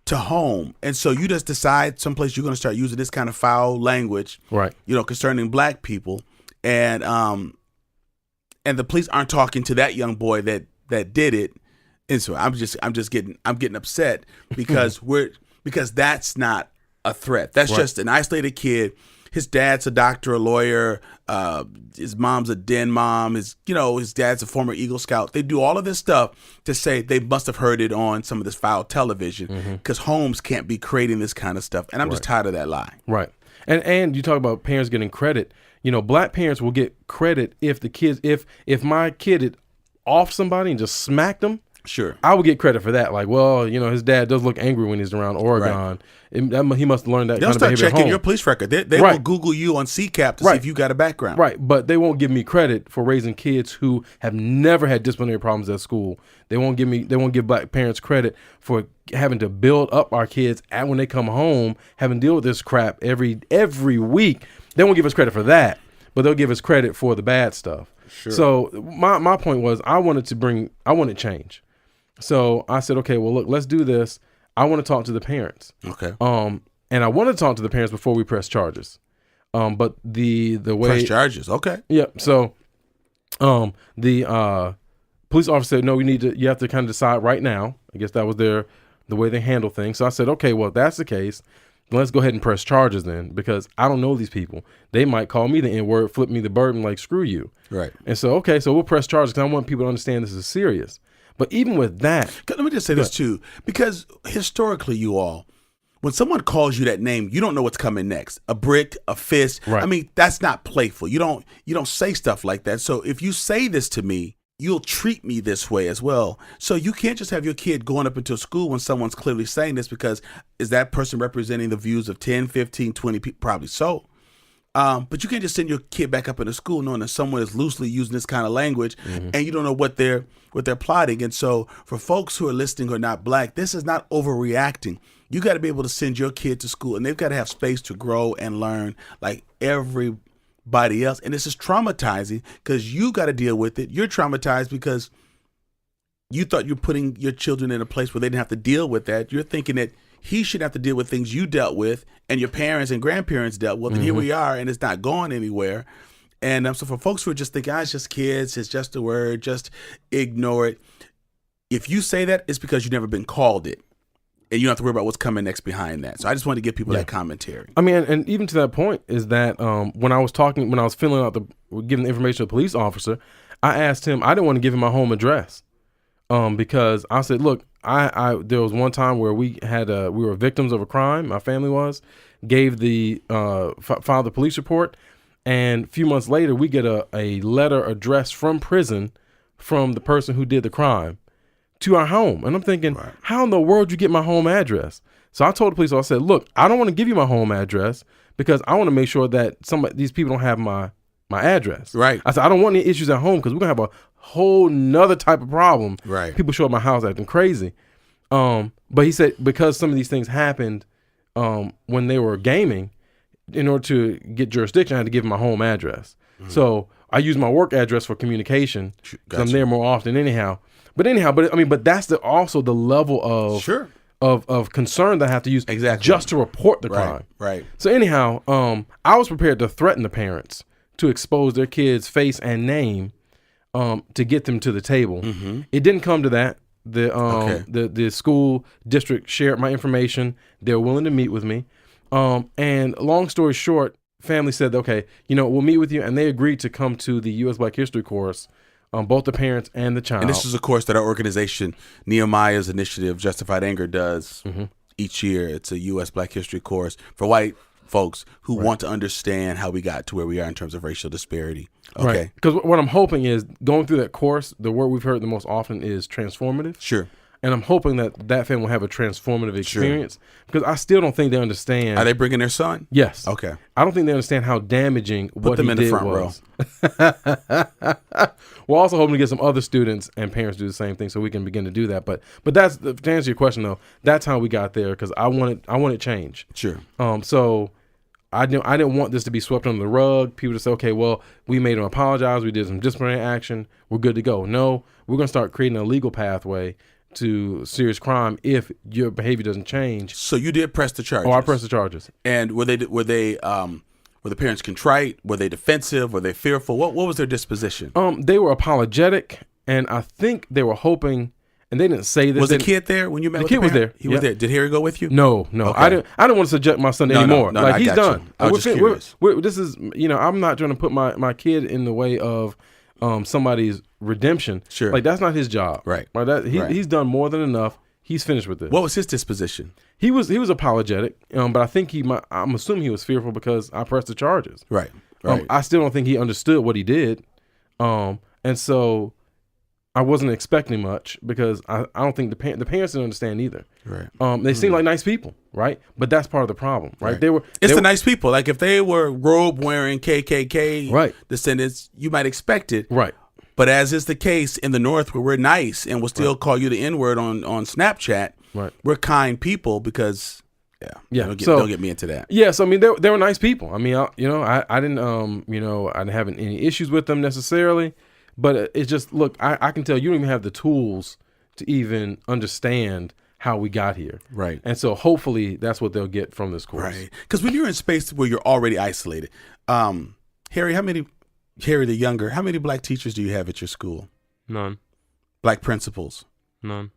to home, and so you just decide someplace you're going to start using this kind of foul language, right? Concerning black people, and the police aren't talking to that young boy that did it. And so I'm getting upset because because that's not a threat. That's just an isolated kid. His dad's a doctor, a lawyer. His mom's a den mom. His dad's a former Eagle Scout. They do all of this stuff to say they must have heard it on some of this foul television because homes can't be creating this kind of stuff. And I'm just tired of that lie. Right. And you talk about parents getting credit. Black parents will get credit if the kids, if my kid had off somebody and just smacked them. Sure. I would get credit for that. Like, well, his dad does look angry when he's around Oregon. Right. He must have learned that They'll kind of behavior start at home. checking your police record. They will Google you on CCAP to see if you got a background. Right, but they won't give me credit for raising kids who have never had disciplinary problems at school. They won't give black parents credit for having to build up our kids and when they come home, having to deal with this crap every week. They won't give us credit for that, but they'll give us credit for the bad stuff. Sure. So my point was I wanted change. So I said, okay, well, look, let's do this. I want to talk to the parents. Okay. And I want to talk to the parents before we press charges. But the way press charges, okay. Yeah. So, the police officer said, no, you have to kind of decide right now. I guess that was the way they handle things. So I said, okay, well, if that's the case, let's go ahead and press charges then, because I don't know these people. They might call me the N-word, flip me the bird, and like, screw you. Right. And so, okay, so we'll press charges because I want people to understand this is serious. But even with that, let me just say this too, because historically, you all, when someone calls you that name, you don't know what's coming next. A brick, a fist. Right. I mean, that's not playful. You don't say stuff like that. So if you say this to me, you'll treat me this way as well. So you can't just have your kid going up into a school when someone's clearly saying this, because is that person representing the views of 10, 15, 20 people? Probably so. But you can't just send your kid back up into school knowing that someone is loosely using this kind of language, and you don't know what they're plotting. And so for folks who are listening who are not black, this is not overreacting. You got to be able to send your kid to school, and they've got to have space to grow and learn like everybody else. And this is traumatizing because you got to deal with it. You're traumatized because you thought you're putting your children in a place where they didn't have to deal with that. You're thinking that he should have to deal with things you dealt with and your parents and grandparents dealt with. And here we are, and it's not going anywhere. And so for folks who are just thinking, it's just kids, it's just a word, just ignore it. If you say that, it's because you've never been called it. And you don't have to worry about what's coming next behind that. So I just wanted to give people that commentary. I mean, and even to that point is that when I was filling out giving the information to the police officer, I asked him, I didn't want to give him my home address because I said, look, there was one time where we were victims of a crime. My family gave filed the police report, and a few months later we get a letter addressed from prison from the person who did the crime to our home. And I'm thinking, how in the world you get my home address? So I told the police, I said, look, I don't want to give you my home address because I want to make sure that these people don't have my address. Right. I said, I don't want any issues at home because we're going to have a whole nother type of problem. Right. People show up at my house acting crazy. But he said, because some of these things happened when they were gaming, in order to get jurisdiction, I had to give him my home address. So I use my work address for communication because I'm there more often anyhow. But that's also the level of of concern that I have to use just to report the crime. Right. So anyhow, I was prepared to threaten the parents to expose their kid's face and name to get them to the table. It didn't come to that. The school district shared my information. They were willing to meet with me. And long story short, family said, okay, we'll meet with you. And they agreed to come to the U.S. Black History course, both the parents and the child. And this is a course that our organization, Nehemiah's initiative, Justified Anger, does each year. It's a U.S. Black History course for white folks who want to understand how we got to where we are in terms of racial disparity. Okay. Right. Because what I'm hoping is going through that course, the word we've heard the most often is transformative. Sure. And I'm hoping that family will have a transformative experience because I still don't think they understand. Are they bringing their son? Yes. Okay. I don't think they understand how damaging what them he in the did front was. We're also hoping to get some other students and parents to do the same thing so we can begin to do that. But that's to answer your question though, that's how we got there because I wanted change. Sure. So I didn't want this to be swept under the rug. People to say, okay, well, we made them apologize. We did some disciplinary action. We're good to go. No, we're going to start creating a legal pathway to serious crime if your behavior doesn't change. So you did press the charges. Oh, I pressed the charges. And were the parents contrite? Were they defensive? Were they fearful? What was their disposition? They were apologetic, and I think they were hoping. And they didn't say this. Was the kid there when you met? The with kid the was parent? there. He was there. Did Harry go with you? No. Okay. I didn't want to subject my son to anymore. No, like I he's got done. you. I was just curious. This is I'm not trying to put my kid in the way of somebody's redemption. Sure. Like that's not his job. Right. He's done more than enough. He's finished with this. What was his disposition? He was apologetic, but I think I'm assuming he was fearful because I pressed the charges. Right. I still don't think he understood what he did, and so I wasn't expecting much because I don't think the parents didn't understand either. Right. They seem like nice people, right? But that's part of the problem, right? It's the nice people. Like if they were robe wearing KKK descendants, you might expect it. Right. But as is the case in the North, where we're nice and we'll still call you the N-word on Snapchat, we're kind people because, don't get me into that. Yeah, so I mean, they were nice people. I mean, I didn't, I didn't have any issues with them necessarily, but it's just, look, I can tell you don't even have the tools to even understand how we got here. Right. And so hopefully that's what they'll get from this course. Right. Because when you're in space where you're already isolated, Harry the younger, how many black teachers do you have at your school? None. Black principals? None.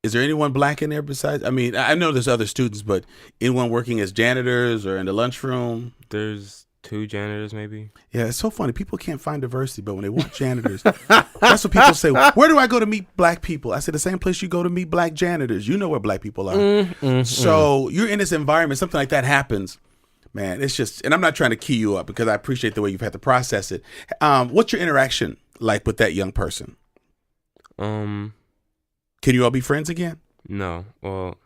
Is there anyone black in there besides? I mean, I know there's other students, but anyone working as janitors or in the lunchroom? There's 2 janitors maybe. Yeah, it's so funny. People can't find diversity, but when they want janitors, that's what people say. Where do I go to meet black people? I said the same place you go to meet black janitors. You know where black people are. So you're in this environment, something like that happens. Man, it's just, and I'm not trying to key you up because I appreciate the way you've had to process it. What's your interaction like with that young person? Can you all be friends again? No. Well,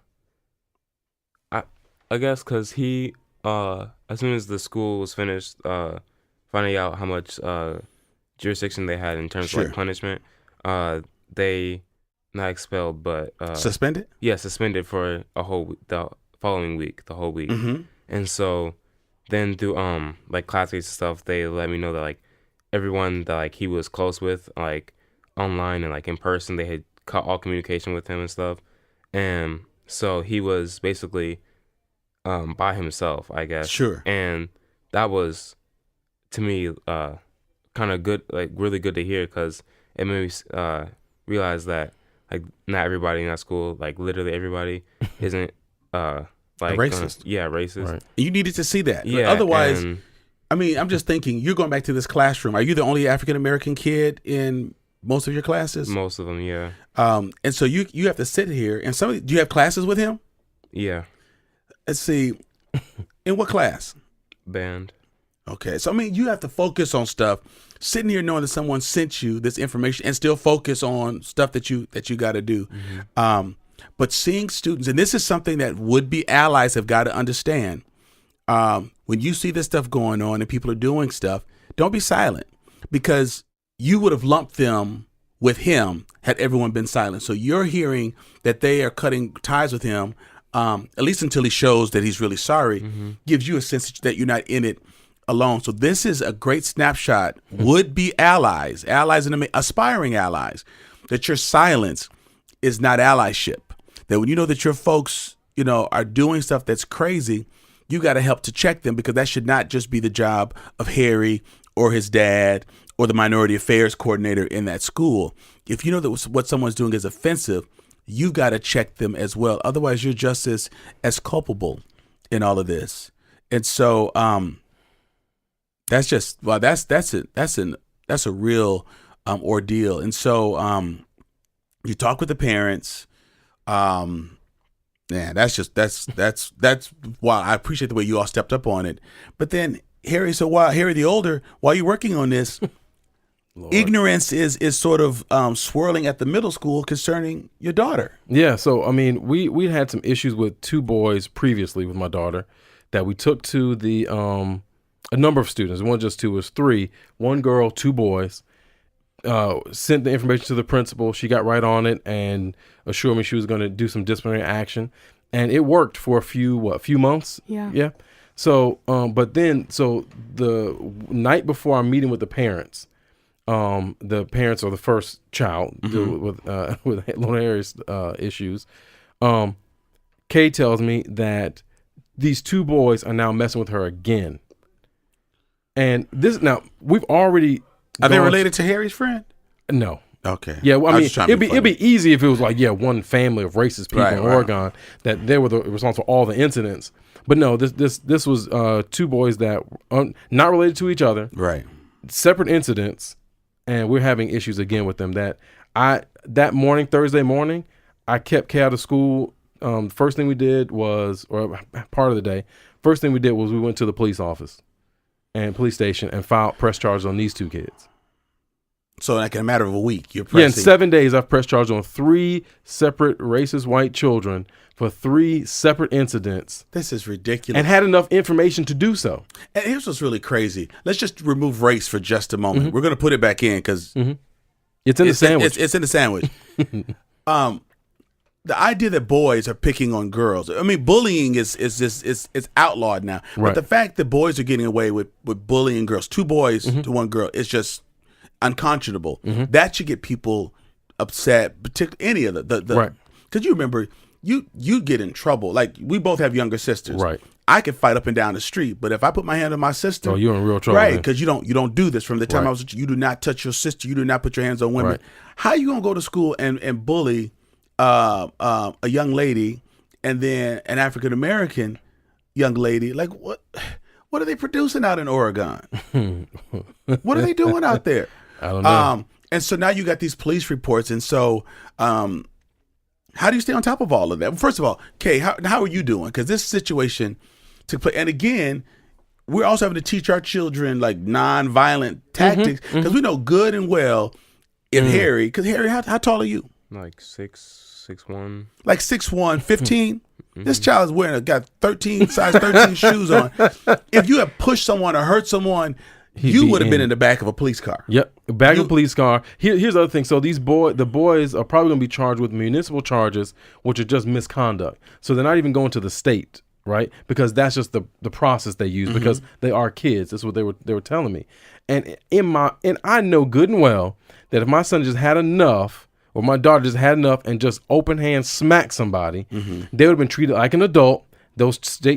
I guess because he, as soon as the school was finished, finding out how much jurisdiction they had in terms of like punishment, they not expelled, but suspended? Yeah, suspended for the following week, the whole week. Mm-hmm. And so then through like classmates and stuff, they let me know that like everyone that like he was close with, like online and like in person, they had cut all communication with him and stuff. And so he was basically by himself, I guess. Sure. And that was to me kind of good, like really good to hear, because it made me realize that like not everybody in that school, like literally everybody, isn't like racist. Racist. Right. You needed to see that. Yeah. Otherwise, I mean, I'm just thinking, you're going back to this classroom. Are you the only African American kid in most of your classes? Most of them, yeah. And so you have to sit here, and do you have classes with him? Yeah. Let's see. In what class? Band. Okay. So I mean, you have to focus on stuff. Sitting here knowing that someone sent you this information and still focus on stuff that you got to do. Mm-hmm. But seeing students, and this is something that would-be allies have got to understand. When you see this stuff going on and people are doing stuff, don't be silent, because you would have lumped them with him had everyone been silent. So you're hearing that they are cutting ties with him. at least until he shows that he's really sorry, gives you a sense that you're not in it alone. So this is a great snapshot. Would-be allies and aspiring allies, that your silence is not allyship. That when you know that your folks, are doing stuff that's crazy, you got to help to check them, because that should not just be the job of Harry or his dad or the minority affairs coordinator in that school. If you know that what someone's doing is offensive, you got to check them as well. Otherwise, you're just as culpable in all of this. And so that's a real ordeal. And so you talk with the parents. That's why I appreciate the way you all stepped up on it. But then Harry the older, while you're working on this, ignorance is sort of swirling at the middle school concerning your daughter. Yeah, so I mean, we had some issues with 2 boys previously with my daughter that we took to the a number of students. It wasn't just 2, it was 3. 1 girl, 2 boys. Sent the information to the principal. She got right on it and assured me she was going to do some disciplinary action, and it worked for a few months. Yeah. So, but then, the night before our meeting with the parents of the first child with Little Harry's issues, Kay tells me that these 2 boys are now messing with her again, and now we've already. Are they related to Harry's friend? No. Okay. Yeah, well, I mean, it'd be easy if it was like, one family of racist people in Oregon that they were responsible for all the incidents. But no, this was 2 boys that not related to each other. Right. Separate incidents, and we're having issues again with them. That morning, Thursday morning, I kept Kay out of school. First thing we did was, or part of the day, first thing we did was we went to the police office and police station and filed press charges on these 2 kids. So like in a matter of a week, you're pressing. Yeah, in 7 days, I've pressed charges on 3 separate racist white children for 3 separate incidents. This is ridiculous. And had enough information to do so. And here's what's really crazy. Let's just remove race for just a moment. We're going to put it back in because it's in the sandwich. It's in the sandwich. The idea that boys are picking on girls. I mean, bullying is outlawed now. Right. But the fact that boys are getting away with bullying girls, 2 boys to 1 girl, is just unconscionable. That should get people upset, particularly any of the right. Because you remember, you get in trouble. Like, we both have younger sisters. Right. I could fight up and down the street, but if I put my hand on my sister, you're in real trouble. Right? Because you don't do this. From the time Right. I was, you do not touch your sister. You do not put your hands on women. Right. How you gonna go to school and bully a young lady, and then an African American young lady? Like, what are they producing out in Oregon? What are they doing out there? I don't know. And so now you got these police reports, and so how do you stay on top of all of that? Well, first of all, Kay, how are you doing? Because this situation took place, and again, we're also having to teach our children like non-violent tactics, because we know good and well if Harry, because Harry, how tall are you? Like 6'1". Like 6'1", 15. This child is got size 13 shoes on. If you have pushed someone or hurt someone, you would have been in the back of a police car. Yep, back of a police car. Here's the other thing. So the boys are probably going to be charged with municipal charges, which are just misconduct. So they're not even going to the state, right? Because that's just the process they use, because they are kids. That's what they were telling me. And I know good and well that if my son just had enough, or my daughter just had enough and just open hand smack somebody, they would have been treated like an adult. They would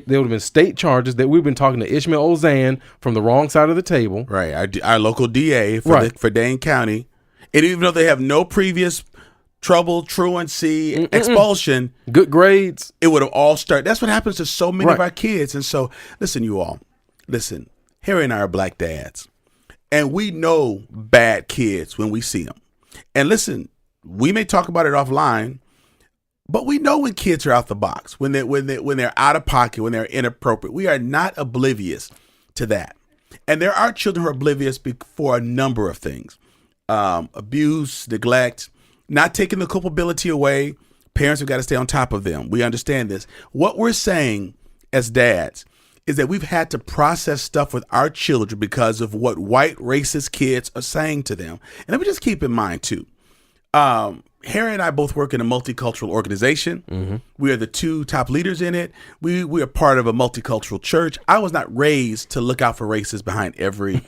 have been state charges. That we've been talking to Ishmael Ozan from the wrong side of the table. Right. Our local DA for Dane County. And even though they have no previous trouble, truancy, expulsion, good grades, it would have all started. That's what happens to so many of our kids. And so, listen, you all. Listen, Harry and I are black dads. And we know bad kids when we see them. And listen, we may talk about it offline, but we know when kids are out the box, when they're out of pocket, when they're inappropriate. We are not oblivious to that. And there are children who are oblivious for a number of things. Abuse, neglect, not taking the culpability away. Parents have got to stay on top of them. We understand this. What we're saying as dads is that we've had to process stuff with our children because of what white racist kids are saying to them. And let me just keep in mind too, Harry and I both work in a multicultural organization. Mm-hmm. We are the two top leaders in it. We are part of a multicultural church. I was not raised to look out for races behind every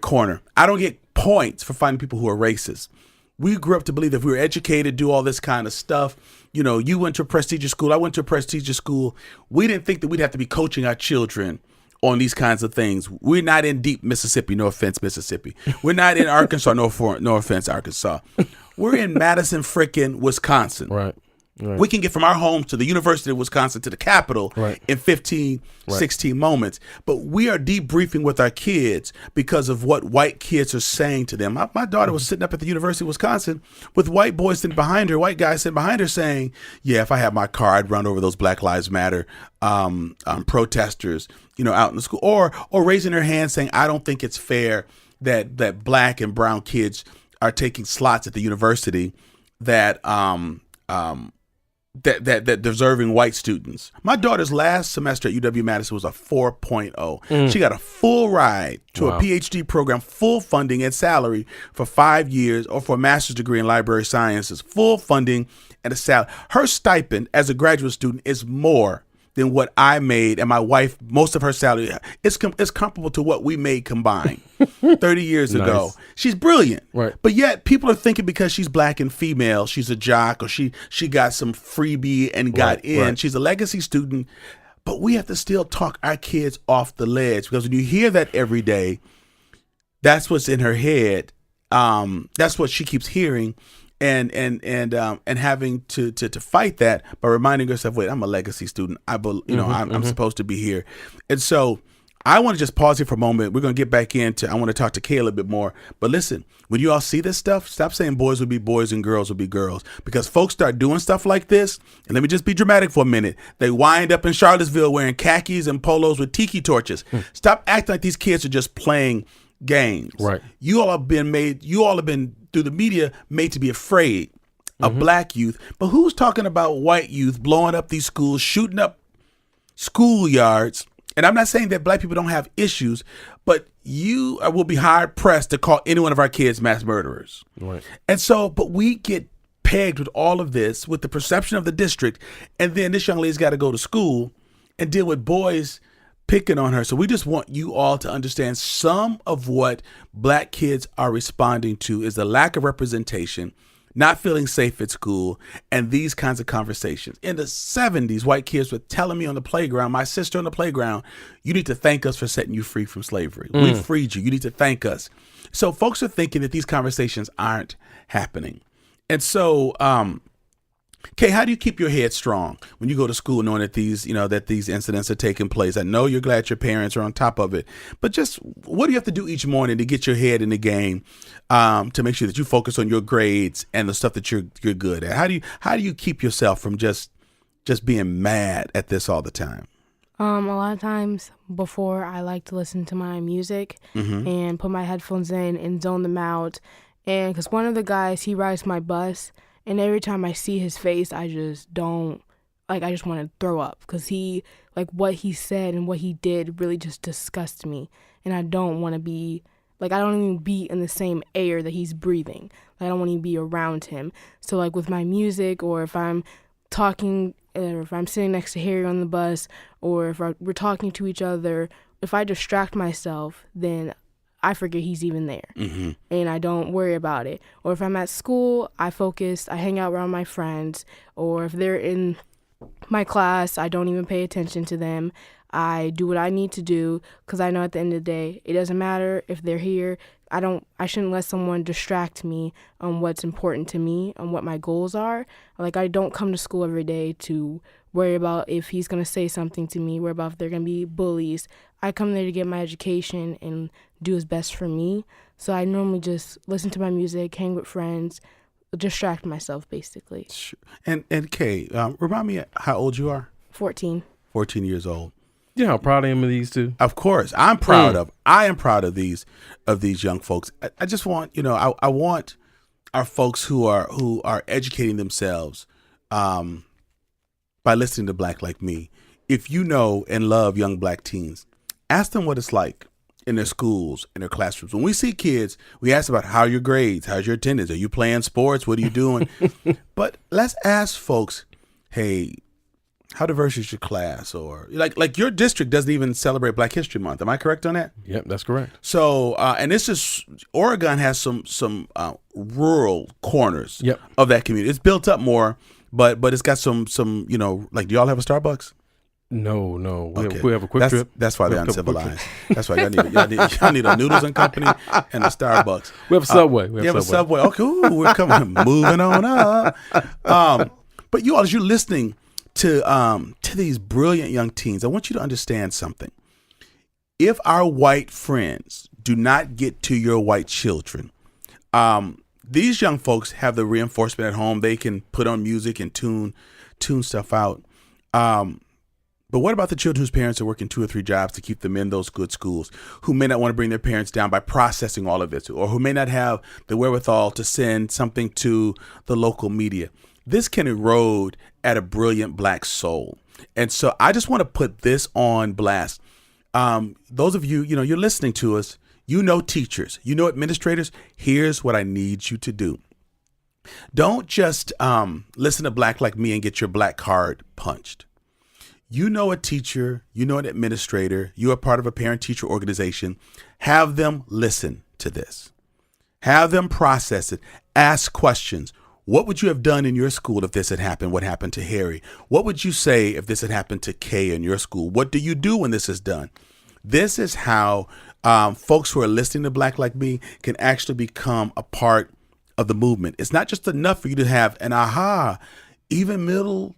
corner. I don't get points for finding people who are racist. We grew up to believe that if we were educated, do all this kind of stuff. You know, you went to a prestigious school. I went to a prestigious school. We didn't think that we'd have to be coaching our children on these kinds of things. We're not in deep Mississippi. No offense, Mississippi. We're not in Arkansas. No offense, Arkansas. We're in Madison, frickin' Wisconsin. Right. We can get from our home to the University of Wisconsin to the Capitol in 15, 16 moments. But we are debriefing with our kids because of what white kids are saying to them. My daughter was sitting up at the University of Wisconsin with white boys sitting behind her, white guys sitting behind her saying, yeah, if I had my car, I'd run over those Black Lives Matter protesters, you know, out in the school. Or raising her hand saying, I don't think it's fair that black and brown kids are taking slots at the university that deserving white students. My daughter's last semester at UW-Madison was a 4.0. She got a full ride to a PhD program, full funding and salary for 5 years, or for a master's degree in library sciences, full funding and a salary. Her stipend as a graduate student is more than what I made, and my wife, most of her salary, it's comparable to what we made combined 30 years ago. She's brilliant. Right. But yet people are thinking because she's black and female, she's a jock, or she got some freebie and got in. Right. She's a legacy student. But we have to still talk our kids off the ledge, because when you hear that every day, that's what's in her head. That's what she keeps hearing. And having to fight that by reminding herself, wait, I'm a legacy student. I'm supposed to be here. And so I want to just pause here for a moment. We're going to get back into, I want to talk to Kay a little bit more. But listen, when you all see this stuff, stop saying boys will be boys and girls will be girls, because folks start doing stuff like this. And let me just be dramatic for a minute. They wind up in Charlottesville wearing khakis and polos with tiki torches. Stop acting like these kids are just playing games. Right. You all have been through the media made to be afraid of black youth. But who's talking about white youth blowing up these schools, shooting up schoolyards? And I'm not saying that black people don't have issues, but you will be hard pressed to call any one of our kids mass murderers. Right. And so, but we get pegged with all of this, with the perception of the district. And then this young lady's got to go to school and deal with boys picking on her. So we just want you all to understand some of what black kids are responding to is the lack of representation, not feeling safe at school, and these kinds of conversations. In the 70s, white kids were telling me on the playground, my sister on the playground, you need to thank us for setting you free from slavery. We freed you. You need to thank us. So folks are thinking that these conversations aren't happening. And so, Kay, how do you keep your head strong when you go to school knowing that these incidents are taking place? I know you're glad your parents are on top of it, but just what do you have to do each morning to get your head in the game, to make sure that you focus on your grades and the stuff that you're good at? How do you keep yourself from just being mad at this all the time? A lot of times before, I like to listen to my music and put my headphones in and zone them out. And because one of the guys, he rides my bus, and every time I see his face, I just want to throw up, because what he said and what he did really just disgusts me. And I don't want to be, I don't even be in the same air that he's breathing. I don't want to be around him. So with my music, or if I'm talking, or if I'm sitting next to Harry on the bus, or if we're talking to each other, if I distract myself, then I forget he's even there, and I don't worry about it. Or if I'm at school, I focus, I hang out around my friends, or if they're in my class, I don't even pay attention to them. I do what I need to do, because I know at the end of the day, it doesn't matter if they're here. I shouldn't let someone distract me on what's important to me, on what my goals are. I don't come to school every day to worry about if he's going to say something to me, worry about if they're going to be bullies. I come there to get my education and do what's best for me. So I normally just listen to my music, hang with friends, distract myself, basically. Sure. And Kay, remind me how old you are? 14. 14 years old. You know how proud I am of these two? Of course. I am proud of these young folks. I just want, I want our folks who are educating themselves by listening to Black Like Me. If you know and love young black teens, ask them what it's like in their schools, in their classrooms. When we see kids, we ask about how are your grades, how's your attendance, are you playing sports, what are you doing? But let's ask folks, hey, how diverse is your class? Or like your district doesn't even celebrate Black History Month. Am I correct on that? Yep, that's correct. So, and this is, Oregon has some rural corners Yep. of that community. It's built up more, but it's got some, like, do y'all have a Starbucks? No. Okay. We have a quick trip. That's why We they're have a couple uncivilized. That's why y'all need a Noodles and Company and a Starbucks. We have a Subway. We have a Subway. Okay, ooh, we're coming, moving on up. But you all, as you're listening to these brilliant young teens, I want you to understand something. If our white friends do not get to your white children, these young folks have the reinforcement at home. They can put on music and tune stuff out. But what about the children whose parents are working 2 or 3 jobs to keep them in those good schools, who may not want to bring their parents down by processing all of this, or who may not have the wherewithal to send something to the local media? This can erode at a brilliant Black soul. And so I just want to put this on blast. Those of you, you're listening to us, teachers, administrators, here's what I need you to do. Don't just listen to Black Like Me and get your Black card punched. A teacher, an administrator, you're a part of a parent-teacher organization. Have them listen to this. Have them process it. Ask questions. What would you have done in your school if this had happened? What happened to Harry? What would you say if this had happened to Kay in your school? What do you do when this is done? This is how folks who are listening to Black Like Me can actually become a part of the movement. It's not just enough for you to have an aha. Even middle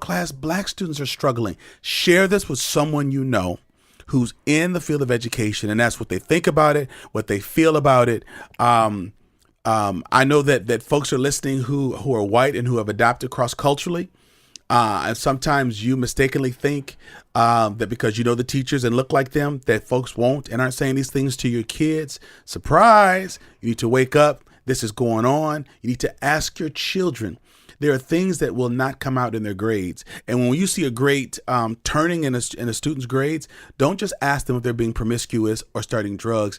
class Black students are struggling. Share this with someone who's in the field of education, and that's what they think about it, what they feel about it. I know that folks are listening who are white and who have adopted cross-culturally. And sometimes you mistakenly think that because you know the teachers and look like them, that folks won't and aren't saying these things to your kids. Surprise! You need to wake up. This is going on. You need to ask your children. There are things that will not come out in their grades. And when you see a grade turning in a student's grades, don't just ask them if they're being promiscuous or starting drugs.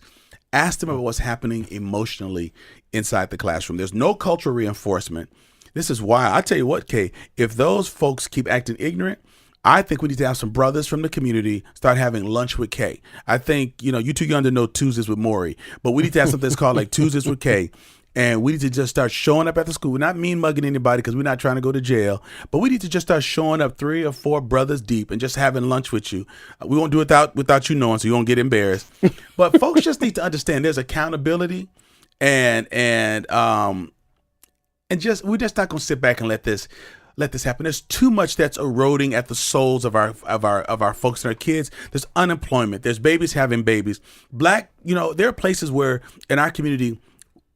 Ask them about what's happening emotionally inside the classroom. There's no cultural reinforcement. This is why I tell you what, Kay, if those folks keep acting ignorant, I think we need to have some brothers from the community start having lunch with Kay. I think, you too young to know Tuesdays with Maury, but we need to have something that's called like Tuesdays with Kay. And we need to just start showing up at the school. We're not mean mugging anybody because we're not trying to go to jail. But we need to just start showing up 3 or 4 brothers deep and just having lunch with you. We won't do it without you knowing, so you won't get embarrassed. But folks just need to understand there's accountability, and just we're just not going to sit back and let this happen. There's too much that's eroding at the souls of our folks and our kids. There's unemployment. There's babies having babies. Black, there are places where in our community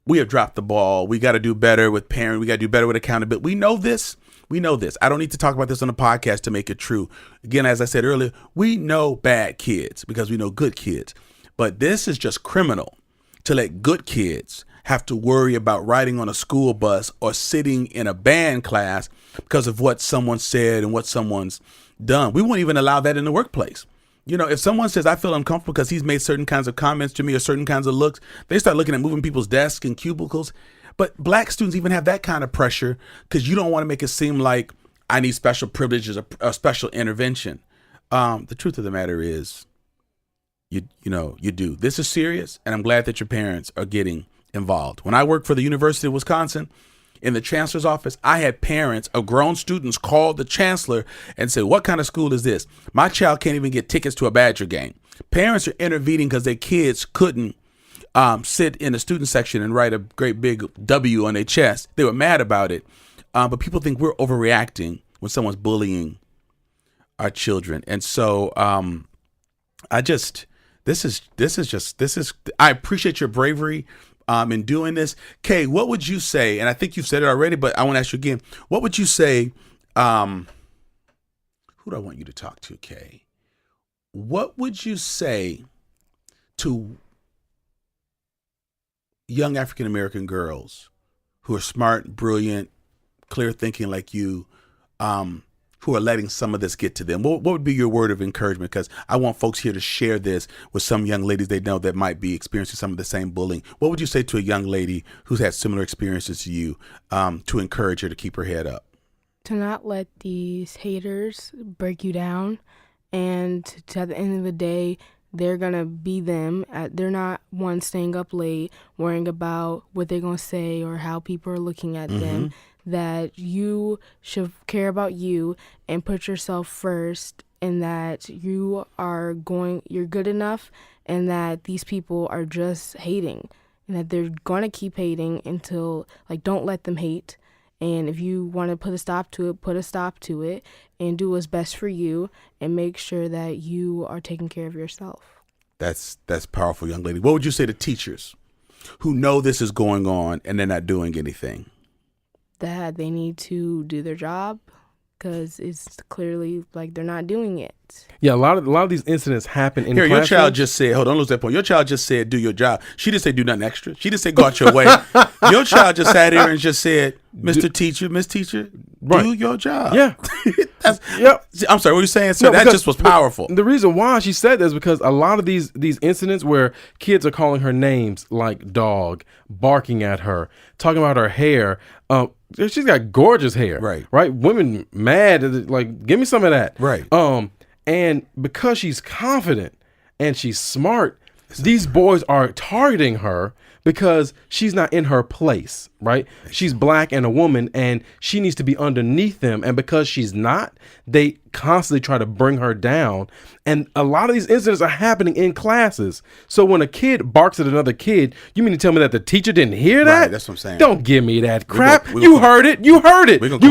we have dropped the ball. We got to do better with parenting. We got to do better with accountability. We know this. I don't need to talk about this on the podcast to make it true. Again, as I said earlier, we know bad kids because we know good kids. But this is just criminal to let good kids have to worry about riding on a school bus or sitting in a band class because of what someone said and what someone's done. We won't even allow that in the workplace. If someone says, I feel uncomfortable because he's made certain kinds of comments to me or certain kinds of looks, they start looking at moving people's desks and cubicles. But Black students even have that kind of pressure because you don't want to make it seem like I need special privileges or special intervention. The truth of the matter is, you do. This is serious, and I'm glad that your parents are getting involved. When I worked for the University of Wisconsin, in the chancellor's office, I had parents of grown students call the chancellor and say, what kind of school is this? My child can't even get tickets to a Badger game. Parents are intervening because their kids couldn't sit in the student section and write a great big W on their chest. They were mad about it. But people think we're overreacting when someone's bullying our children. And so I appreciate your bravery in doing this. Kay, what would you say? And I think you've said it already, but I want to ask you again. What would you say? Who do I want you to talk to, Kay? What would you say to young African-American girls who are smart, brilliant, clear thinking like you, who are letting some of this get to them? What would be your word of encouragement? Because I want folks here to share this with some young ladies they know that might be experiencing some of the same bullying. What would you say to a young lady who's had similar experiences to you to encourage her to keep her head up? To not let these haters break you down, and to, at the end of the day, they're going to be them. They're not one staying up late, worrying about what they're going to say or how people are looking at them. That you should care about you and put yourself first, and that you're good enough, and that these people are just hating, and that they're going to keep hating until, don't let them hate. And if you want to put a stop to it and do what's best for you, and make sure that you are taking care of yourself. That's powerful, young lady. What would you say to teachers who know this is going on and they're not doing anything? That they need to do their job, because it's clearly they're not doing it. Yeah, a lot of these incidents happen in Here, your classrooms. child just said, hold on, lose that point. Your child just said, do your job. She didn't say do nothing extra. She didn't say go out your way. Your child just sat here and just said, Mr. Teacher, Miss Teacher, do your job. Yeah. Yep. I'm sorry, what were you saying? So that just was powerful. The reason why she said that is because a lot of these incidents where kids are calling her names like dog, barking at her, talking about her hair. She's got gorgeous hair. Right. Women mad, give me some of that. Right. And because she's confident and she's smart, these boys are targeting her because she's not in her place, right? She's black and a woman, and she needs to be underneath them. And because she's not, they constantly try to bring her down. And a lot of these incidents are happening in classes. So when a kid barks at another kid, you mean to tell me that the teacher didn't hear that? Right, that's what I'm saying. Don't give me that crap. We You heard it. You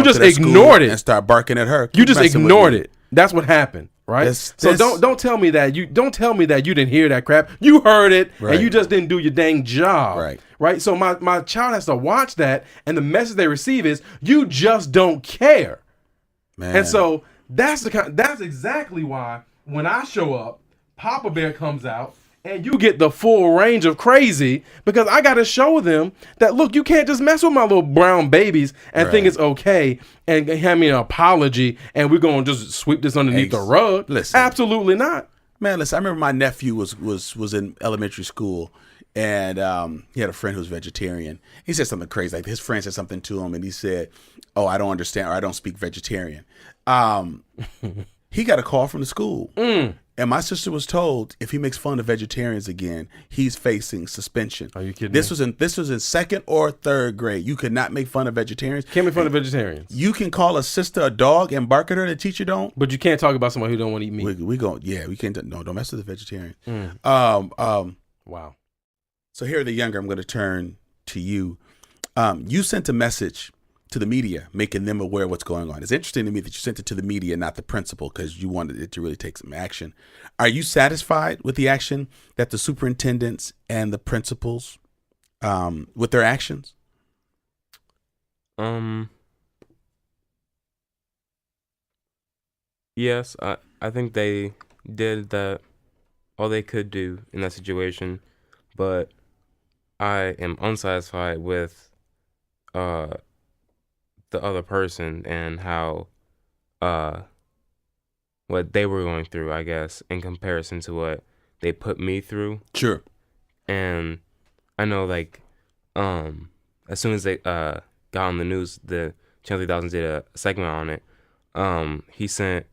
just ignored it and start barking at her. You just ignored it. That's what happened. Right. So don't tell me that you didn't hear that crap. You heard it, and you just didn't do your dang job. Right. So my child has to watch that, and the message they receive is you just don't care. Man. And so that's exactly why when I show up, Papa Bear comes out, and you get the full range of crazy, because I got to show them that, look, you can't just mess with my little brown babies and think it's okay and have me an apology and we're going to just sweep this underneath the rug. Listen, absolutely not. Man, listen, I remember my nephew was in elementary school, and he had a friend who was vegetarian. He said something crazy. Like, his friend said something to him, and he said, oh, I don't understand, or I don't speak vegetarian. He got a call from the school. And my sister was told if he makes fun of vegetarians again, he's facing suspension. Are you kidding? This was in second or third grade. You could not make fun of vegetarians. Can't make fun of vegetarians. You can call a sister a dog and bark at her. The teacher don't. But you can't talk about someone who don't want to eat meat. We can't. No, don't mess with the vegetarian. Wow. So here, the younger, I'm going to turn to you. You sent a message to the media, making them aware of what's going on. It's interesting to me that you sent it to the media, not the principal, because you wanted it to really take some action. Are you satisfied with the action that the superintendents and the principals, with their actions? Yes, I think they did all they could do in that situation, but I am unsatisfied with the other person and how what they were going through, I guess, in comparison to what they put me through. Sure. And I know, as soon as they got on the news, the Channel 3000 did a segment on it. He sent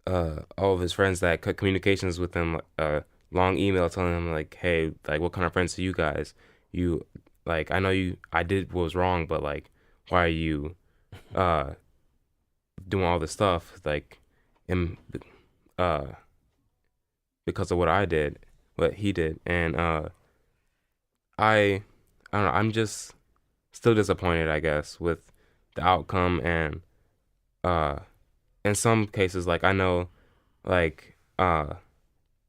all of his friends that cut communications with him a long email telling him, hey, what kind of friends are you guys? You, I know I did what was wrong, but why are you doing all this stuff because of what he did, and I don't know, I'm just still disappointed, I guess, with the outcome, and in some cases, I know,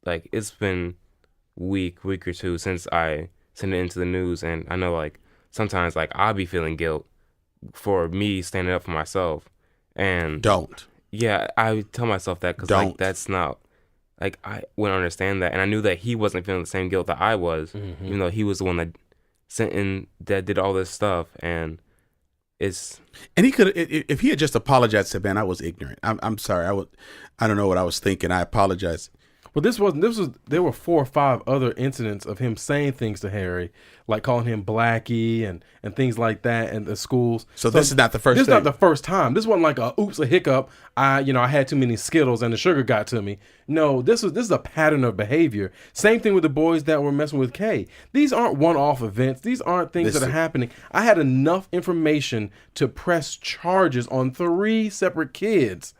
it's been week or two since I sent it into the news, and I know sometimes I'll be feeling guilt for me standing up for myself, and don't. Yeah, I tell myself that because that's not I wouldn't understand that, and I knew that he wasn't feeling the same guilt that I was, even though he was the one that sent in that did all this stuff, and it's And he could, if he had just apologized, said, "Man, I was ignorant. I'm sorry. I don't know what I was thinking. I apologize." But there were 4 or 5 other incidents of him saying things to Harry, like calling him Blackie and things like that in the schools. So this is not the first. This is thing. not the first time. This wasn't like a hiccup. I had too many Skittles and the sugar got to me. No, this is a pattern of behavior. Same thing with the boys that were messing with Kay. These aren't one-off events. These aren't things that are happening. I had enough information to press charges on 3 separate kids.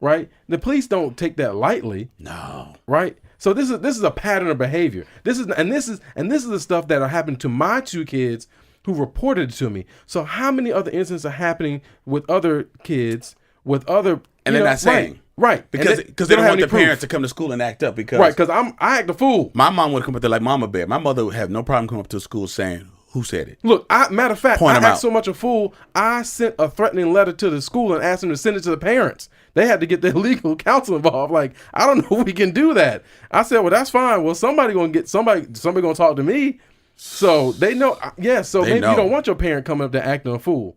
Right? The police don't take that lightly. No. Right? So this is a pattern of behavior. This is the stuff that are happening to my 2 kids who reported it to me. So how many other incidents are happening with other kids, with other And they're not saying. Right. Because they don't want their parents to come to school and act up because because I act a fool. My mom would come up there like Mama Bear. My mother would have no problem coming up to school saying, "Who said it?" Look, matter of fact, Point I them act out. so much a fool, I sent a threatening letter to the school and asked them to send it to the parents. They had to get their legal counsel involved. Like, I don't know if we can do that. I said, well, that's fine. Well, somebody gonna talk to me. So they know. Yeah. So maybe you don't want your parent coming up there acting a fool.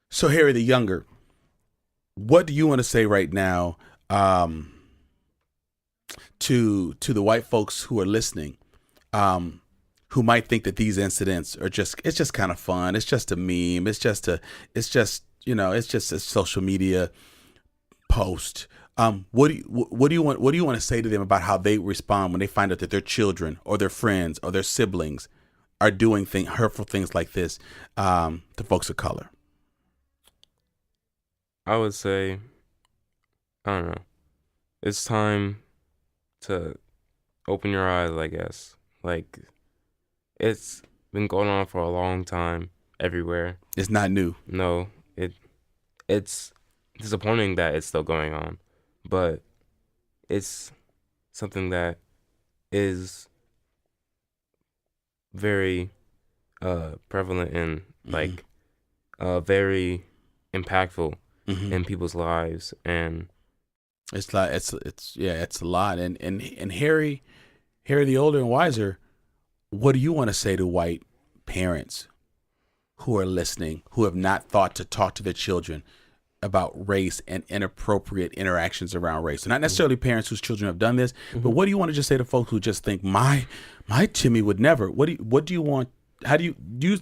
So Harry the Younger, what do you want to say right now to the white folks who are listening, who might think that these incidents are it's just kind of fun. It's just a meme. It's just a social media post. What do you want to say to them about how they respond when they find out that their children or their friends or their siblings are doing hurtful things like this to folks of color? I would say, I don't know, it's time to open your eyes, I guess. Like, it's been going on for a long time everywhere. It's not new. No, it's disappointing that it's still going on, but it's something that is very prevalent and like very impactful in people's lives, and it's like it's a lot. And Harry the older and wiser, what do you want to say to white parents who are listening, who have not thought to talk to their children about race and inappropriate interactions around race? So not necessarily parents whose children have done this, but what do you want to just say to folks who just think my Timmy would never? What do you want? How do you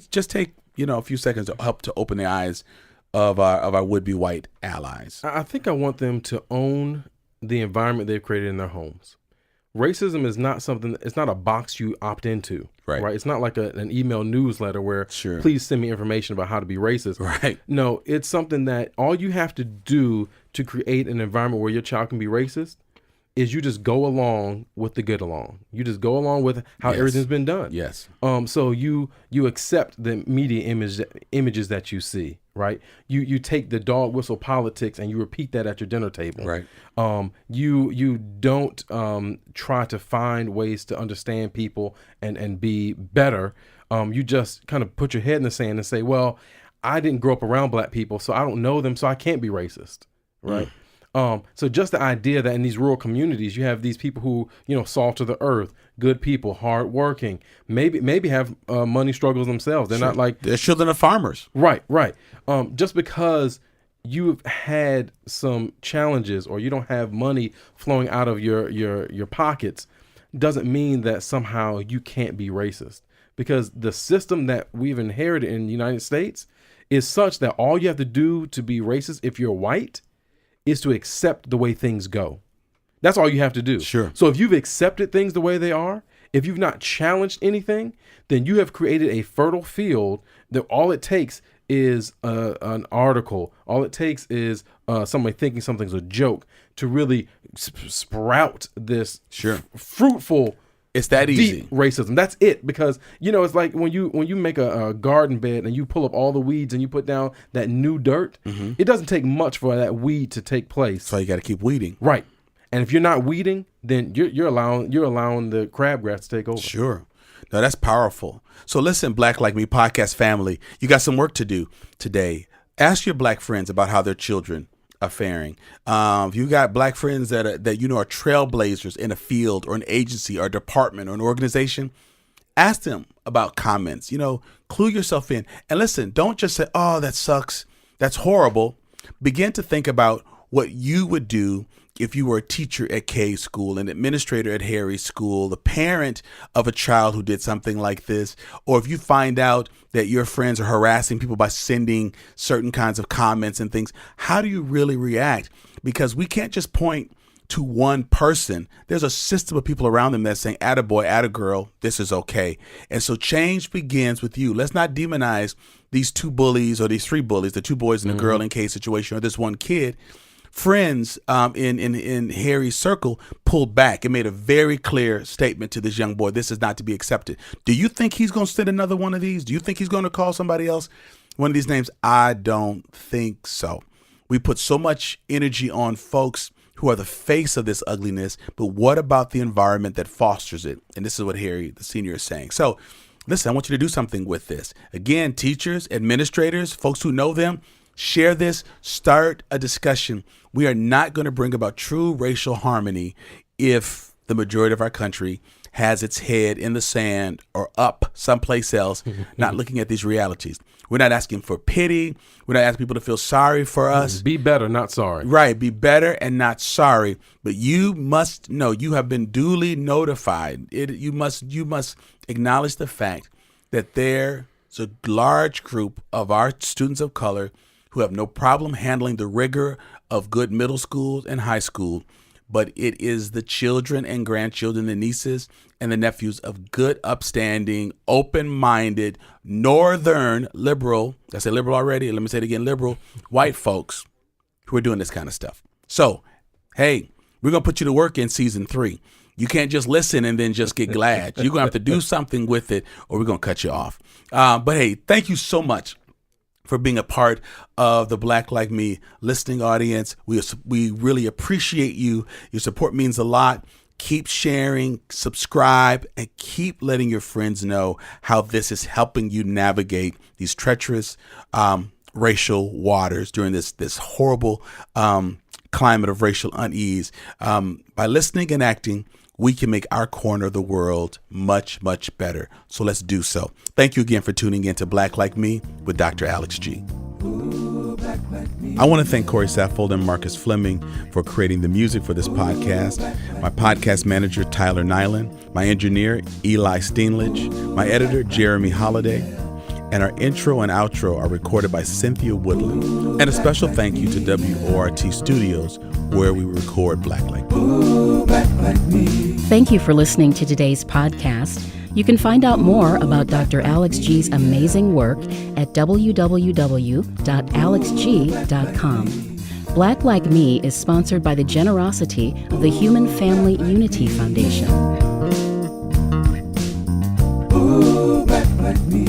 just take a few seconds to help to open the eyes of our would-be white allies? I think I want them to own the environment they've created in their homes. Racism is not something. It's not a box you opt into. Right. It's not like an email newsletter where please send me information about how to be racist. Right. No, it's something that all you have to do to create an environment where your child can be racist is you just go along with the get along. You just go along with how everything's been done. Yes. So you accept the media images that you see, right? You take the dog whistle politics and you repeat that at your dinner table. Right. You don't try to find ways to understand people and be better. You just kind of put your head in the sand and say, well, I didn't grow up around black people, so I don't know them, so I can't be racist. Right. So just the idea that in these rural communities, you have these people who, salt of the earth, good people, hardworking, maybe have money struggles themselves. They're not like they're children of farmers. Right. Just because you've had some challenges or you don't have money flowing out of your pockets doesn't mean that somehow you can't be racist, because the system that we've inherited in the United States is such that all you have to do to be racist, if you're white, is to accept the way things go. That's all you have to do. Sure. So if you've accepted things the way they are, if you've not challenged anything, then you have created a fertile field that all it takes is an article. All it takes is somebody thinking something's a joke to really sprout this fruitful. It's that easy. Deep racism. That's it. Because, it's like when you make a garden bed and you pull up all the weeds and you put down that new dirt, it doesn't take much for that weed to take place. So you got to keep weeding. Right. And if you're not weeding, then you're allowing the crabgrass to take over. Sure. No, that's powerful. So listen, Black Like Me podcast family, you got some work to do today. Ask your black friends about how their children are faring. If you got black friends that are trailblazers in a field or an agency or a department or an organization, Ask them about comments, clue yourself in. And listen, don't just say, oh, that sucks. That's horrible. Begin to think about what you would do if you were a teacher at Kay's school, an administrator at Harry's school, the parent of a child who did something like this, or if you find out that your friends are harassing people by sending certain kinds of comments and things, how do you really react? Because we can't just point to one person. There's a system of people around them that's saying, attaboy, attagirl, this is okay. And so change begins with you. Let's not demonize these two bullies or these three bullies, the two boys and the girl in Kay's situation, or this one kid. Friends in Harry's circle pulled back and made a very clear statement to this young boy. This is not to be accepted. Do you think he's going to send another one of these? Do you think he's going to call somebody else one of these names? I don't think so. We put so much energy on folks who are the face of this ugliness, but what about the environment that fosters it? And this is what Harry, the senior, is saying. So listen, I want you to do something with this. Again, teachers, administrators, folks who know them, share this, start a discussion. We are not going to bring about true racial harmony if the majority of our country has its head in the sand or up someplace else, not looking at these realities. We're not asking for pity. We're not asking people to feel sorry for us. Be better, not sorry. Right. Be better and not sorry. But you must know you have been duly notified. You must acknowledge the fact that there's a large group of our students of color who have no problem handling the rigor of good middle schools and high school, but it is the children and grandchildren, the nieces and the nephews of good, upstanding, open-minded, northern liberal, I said liberal already, let me say it again, liberal, white folks who are doing this kind of stuff. So, hey, we're going to put you to work in season 3. You can't just listen and then just get glad. You're going to have to do something with it or we're going to cut you off. But hey, thank you so much for being a part of the Black Like Me listening audience. We really appreciate you. Your support means a lot. Keep sharing, subscribe, and keep letting your friends know how this is helping you navigate these treacherous racial waters during this horrible climate of racial unease. By listening and acting, we can make our corner of the world much, much better. So let's do so. Thank you again for tuning in to Black Like Me with Dr. Alex G. I want to thank Corey Saffold and Marcus Fleming for creating the music for this podcast, my podcast manager, Tyler Nyland, my engineer, Eli Steenledge, my editor, Jeremy Holliday, and our intro and outro are recorded by Cynthia Woodland. And a special thank you to WORT Studios, where we record Black Like Me. Thank you for listening to today's podcast. You can find out more about Dr. Alex G's amazing work at www.alexg.com. Black Like Me is sponsored by the generosity of the Human Family Unity Foundation. Ooh, Black Like Me.